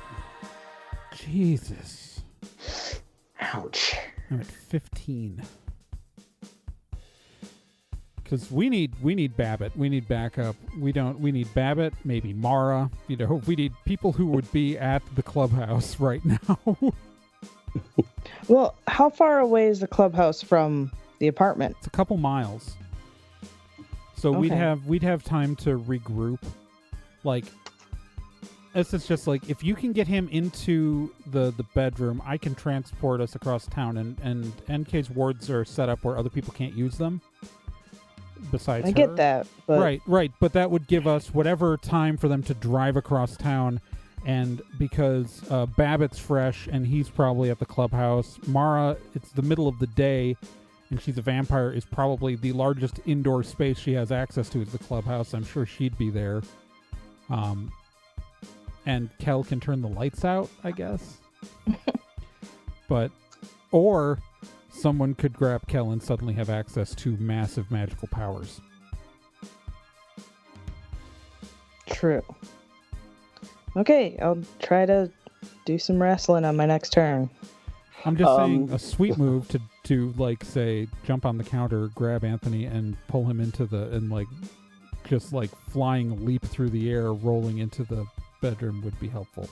Jesus. Ouch. I'm at 15. Because we need Babbitt. We need backup. We need Babbitt, maybe Mara. We need people who would be at the clubhouse right now. Well, how far away is the clubhouse from the apartment? It's a couple miles. So Okay. we'd have time to regroup. Like, this is just like, if you can get him into the bedroom, I can transport us across town, and NK's wards are set up where other people can't use them. Besides I her. get that, but... Right. But that would give us whatever time for them to drive across town. And because Babbitt's fresh and he's probably at the clubhouse, Mara, it's the middle of the day and she's a vampire, is probably the largest indoor space she has access to is the clubhouse. I'm sure she'd be there. And Kel can turn the lights out, I guess. Or someone could grab Kel and suddenly have access to massive magical powers. True. Okay, I'll try to do some wrestling on my next turn. I'm just saying a sweet move to like say jump on the counter, grab Anthony, and pull him into just flying leap through the air, rolling into the bedroom would be helpful.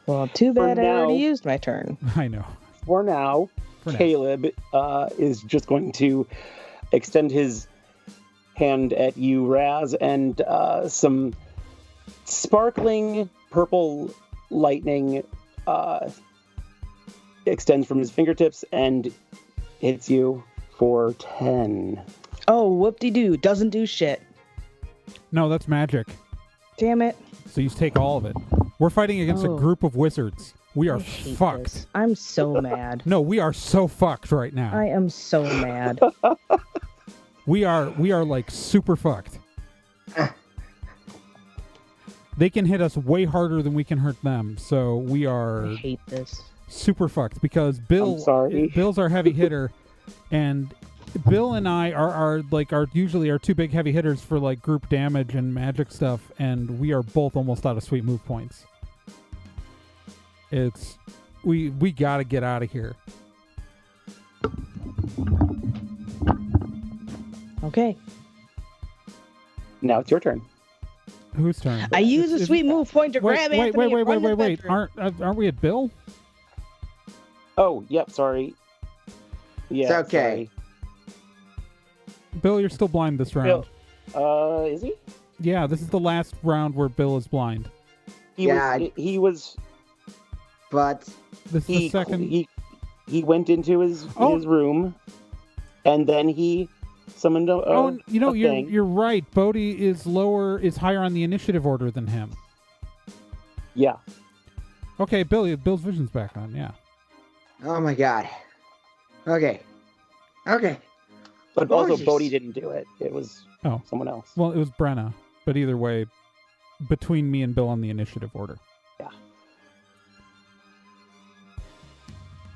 Well, too bad I already now- used my turn. I know. For now, Caleb is just going to extend his hand at you, Raz, and some sparkling purple lightning extends from his fingertips and hits you for 10. Oh, whoop-de-doo. Doesn't do shit. No, that's magic. Damn it. So you take all of it. We're fighting against a Oh. group of wizards. We are I hate fucked. this. I'm so mad. No, we are so fucked right now. I am so mad. We are like super fucked. They can hit us way harder than we can hurt them. So we are I hate this. super fucked because Bill's our heavy hitter, and Bill and I are usually our two big heavy hitters for like group damage and magic stuff, and we are both almost out of sweet move points. We gotta get out of here. Okay. Now it's your turn. Whose turn? I use a sweet move point to grab Wait, Anthony and run to the wait. bedroom. Aren't we at Bill? Oh, yep, sorry. Yeah, It's okay. Bill, you're still blind this round. Bill, is he? Yeah, this is the last round where Bill is blind. He was. But This is the second. He went into his room, and then he summoned a thing. you're right. Bodie is higher on the initiative order than him. Yeah. Okay, Bill's vision's back on. Yeah. oh my god. Okay. But Oh, also, jeez. Bodie didn't do it. It was someone else. Well, it was Brenna, but either way, between me and Bill on the initiative order. Yeah.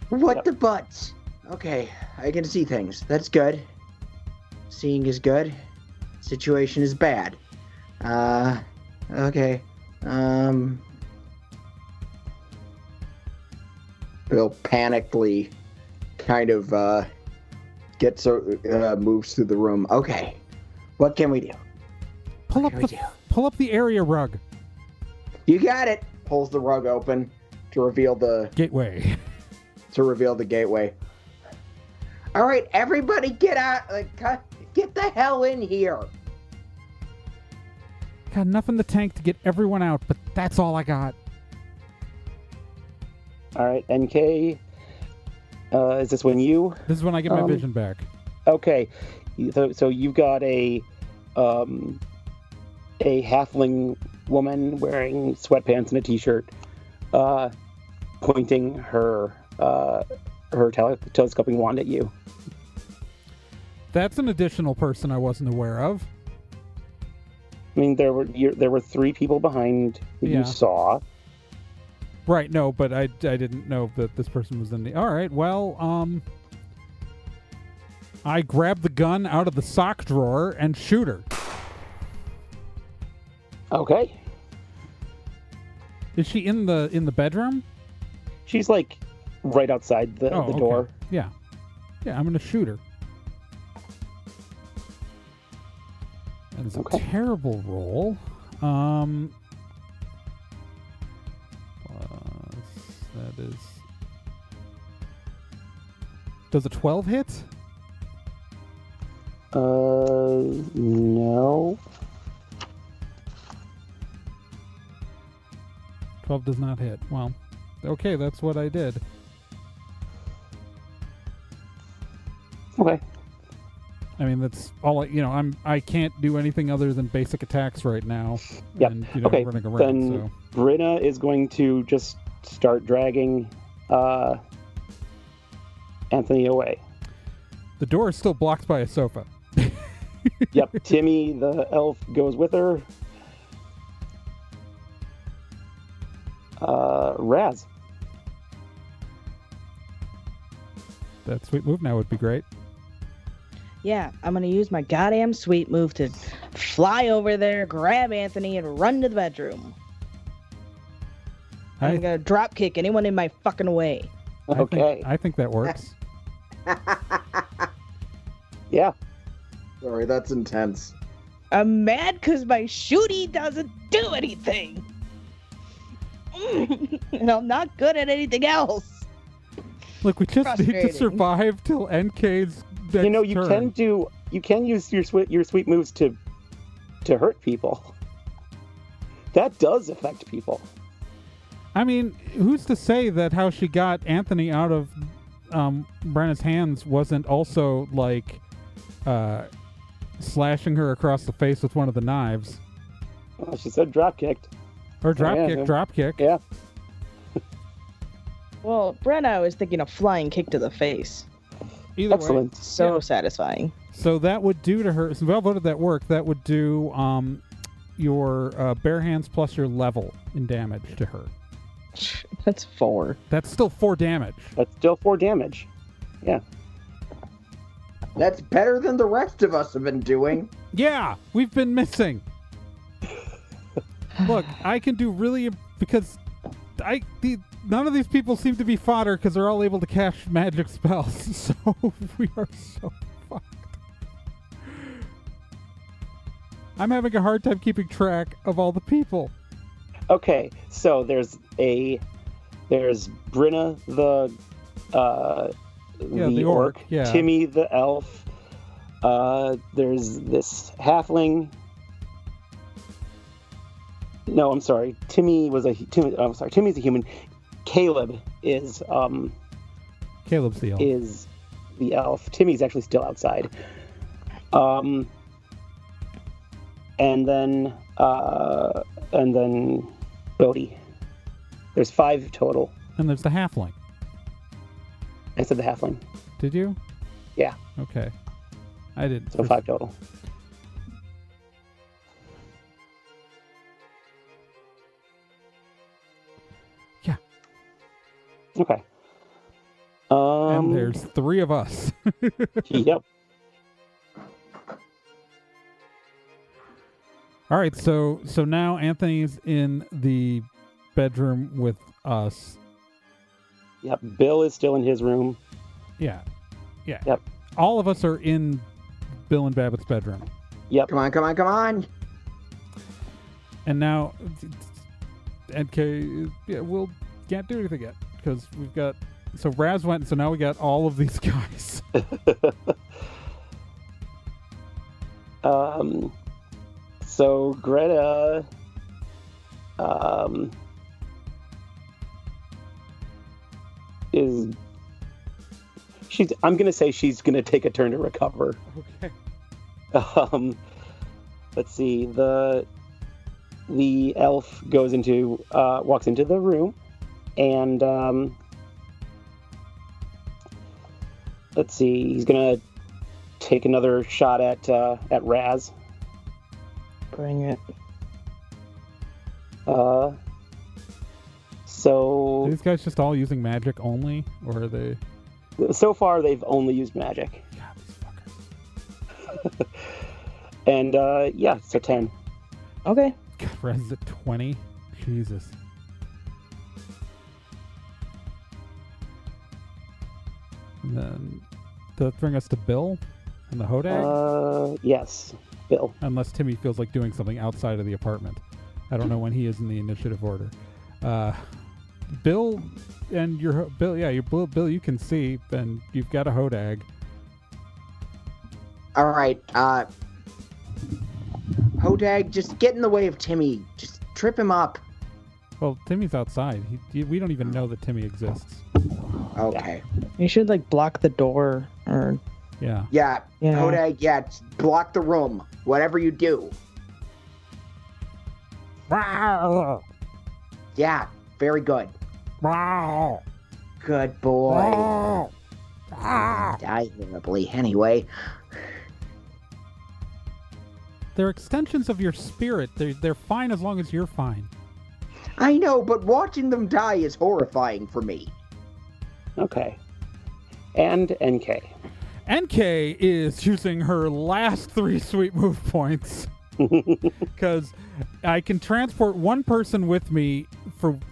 What Yep. the butts? Okay, I can see things. That's good. Seeing is good. Situation is bad. Okay. Bill panically kind of moves through the room. Okay. What can we do? Pull up the area rug. You got it. Pulls the rug open to reveal the Gateway. gateway. All right, everybody get out. Get the hell in here. Got enough in the tank to get everyone out, but that's all I got. All right, NK. Is this when you? This is when I get my vision back. Okay, so you've got a halfling woman wearing sweatpants and a t-shirt, pointing her telescoping wand at you. That's an additional person I wasn't aware of. I mean, there were 3 people behind that you saw. Right, no, but I didn't know that this person was in the... All right, well, I grab the gun out of the sock drawer and shoot her. Okay. Is she in the bedroom? She's like right outside the door. Okay. Yeah, I'm gonna shoot her. That is a terrible roll. That is... Does a 12 hit? No. 12 does not hit. Well, okay, that's what I did. Okay. I mean, that's all. I can't do anything other than basic attacks right now. Yep. And, okay. running around. Then Brenna is going to just start dragging Anthony away. The door is still blocked by a sofa. Yep. Timmy, the elf, goes with her. Raz. That sweet move now would be great. Yeah, I'm gonna use my goddamn sweet move to fly over there, grab Anthony, and run to the bedroom. I'm gonna drop kick anyone in my fucking way. Okay. I think that works. Yeah. Sorry, that's intense. I'm mad because my shooty doesn't do anything. And I'm not good at anything else. Look, we just need to survive till NK's next turn. You can use your sweet moves to hurt people. That does affect people. I mean, who's to say that how she got Anthony out of Brenna's hands wasn't also like slashing her across the face with one of the knives? Well, she said drop kicked. Or drop kick. Yeah. Well, Brenna was thinking of flying kick to the face. Either Excellent. way. So satisfying. So that would do to her. So well, did that work? That would do your bare hands plus your level in damage to her. That's 4. That's still 4 damage. Yeah. That's better than the rest of us have been doing. Yeah, we've been missing. Look, I can do really because none of these people seem to be fodder because they're all able to cast magic spells. So we are so fucked. I'm having a hard time keeping track of all the people. Okay, so there's Brenna the orc, yeah. Timmy the elf. There's this halfling. No, I'm sorry. Timmy's a human. Caleb is Caleb's the elf. Is the elf. Timmy's actually still outside. And then Bodie. There's 5 total. And there's the halfling. I said the halfling. Did you? Yeah. Okay. I didn't. So 5 total. Yeah. Okay. And there's 3 of us. Yep. All right, so now Anthony's in the bedroom with us. Yep. Bill is still in his room. Yeah. Yep. All of us are in Bill and Babbitt's bedroom. Yep. Come on. And now NK, we'll can't do anything yet because we've got. So Raz went, so now we got all of these guys. So Greta, I'm gonna say she's gonna take a turn to recover. Okay. Let's see. The elf walks into the room, and let's see. He's gonna take another shot at Raz. Bring it. So Are these guys just all using magic only, or are they? so far they've only used magic. God, these fuckers. And yeah, so 10. Okay. God, Raz is at 20. Jesus. And then does that bring us to Bill and the Hodag? Yes, Bill. Unless Timmy feels like doing something outside of the apartment. I don't know when he is in the initiative order. Bill and your Bill, yeah, Bill, you can see, and you've got a Hodag. All right. Hodag, just get in the way of Timmy. Just trip him up. Well, Timmy's outside. We don't even know that Timmy exists. Okay. You should like block the door or. Yeah. Yeah. Yeah. Hodag, yeah, just block the room. Whatever you do. Yeah. Very good. Good boy. Die horribly anyway. They're extensions of your spirit. They're fine as long as you're fine. I know, but watching them die is horrifying for me. Okay. And NK. NK is using her last 3 sweet move points because I can transport one person with me.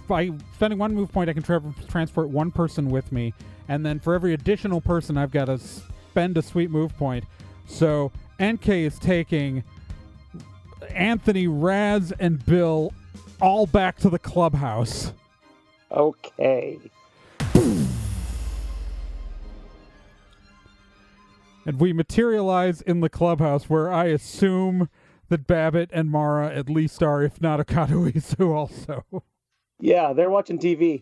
By spending 1 move point, I can transport one person with me, and then for every additional person, I've got to spend a sweet move point. So NK is taking Anthony, Raz, and Bill all back to the clubhouse. Okay. And we materialize in the clubhouse where I assume that Babbitt and Mara at least are, if not Akatoizu also. Yeah, they're watching TV.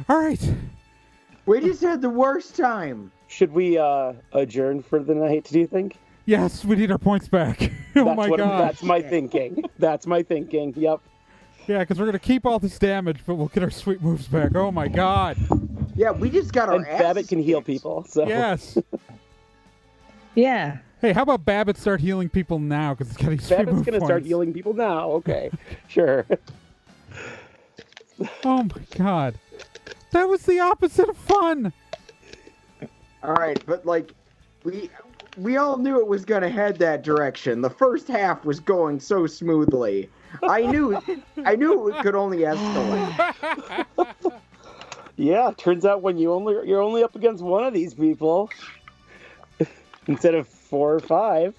All right. We just had the worst time. Should we adjourn for the night, do you think? Yes, we need our points back. Oh my god. That's my thinking. That's my thinking. Yep. Yeah, because we're going to keep all this damage, but we'll get our sweet moves back. Oh my god. Yeah, we just got our And asses Babbitt can heal kicked. people. So Yes. Yeah. Hey, how about Babbitt start healing people now? Because it's got these sweet Babbitt's move going to start points. healing people now. Okay. Sure. Oh my god. That was the opposite of fun. All right, but like, we all knew it was gonna head that direction. The first half was going so smoothly. I knew it could only escalate. Yeah, turns out when you're only up against one of these people instead of 4 or 5.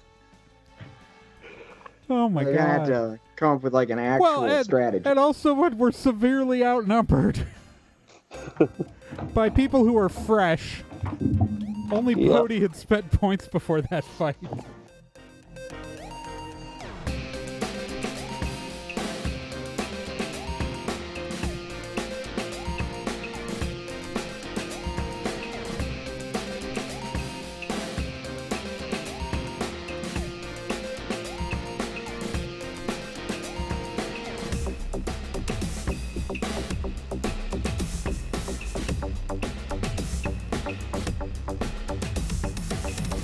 Oh my We're gonna have god. to come up with like an actual strategy. And also what we're severely outnumbered by people who are fresh. Only Yep. Bodie had spent points before that fight.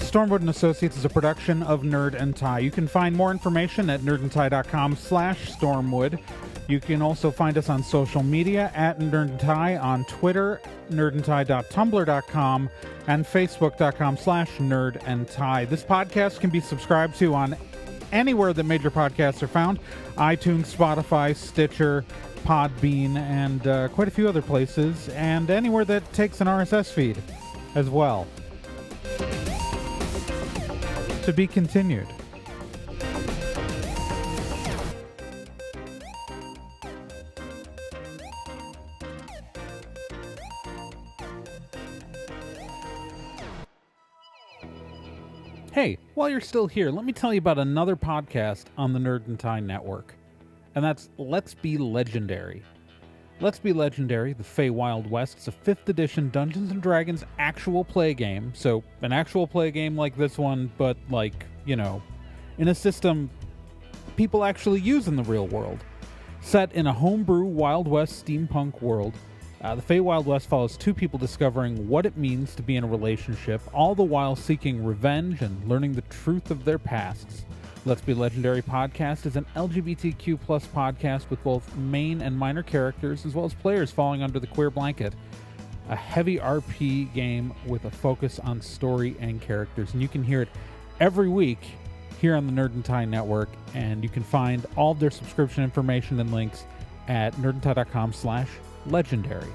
Stormwood & Associates is a production of Nerd and Tie. You can find more information at nerdandtie.com/Stormwood. You can also find us on social media at Nerd and Tie on Twitter, nerdandtie.tumblr.com, and facebook.com/nerdandtie. This podcast can be subscribed to on anywhere that major podcasts are found: iTunes, Spotify, Stitcher, Podbean, and quite a few other places, and anywhere that takes an RSS feed as well. To be continued. Hey, while you're still here, let me tell you about another podcast on the Nerd and Tie Network, and that's Let's Be Legendary. Let's Be Legendary, the Feywild West, is a 5th edition Dungeons & Dragons actual play game, so an actual play game like this one, but like, in a system people actually use in the real world. Set in a homebrew Wild West steampunk world, the Feywild West follows 2 people discovering what it means to be in a relationship, all the while seeking revenge and learning the truth of their pasts. Let's Be Legendary podcast is an LGBTQ+ podcast with both main and minor characters, as well as players falling under the queer blanket. A heavy RP game with a focus on story and characters, and you can hear it every week here on the Nerd and Tie Network, and you can find all of their subscription information and links at nerdandtie.com/legendary.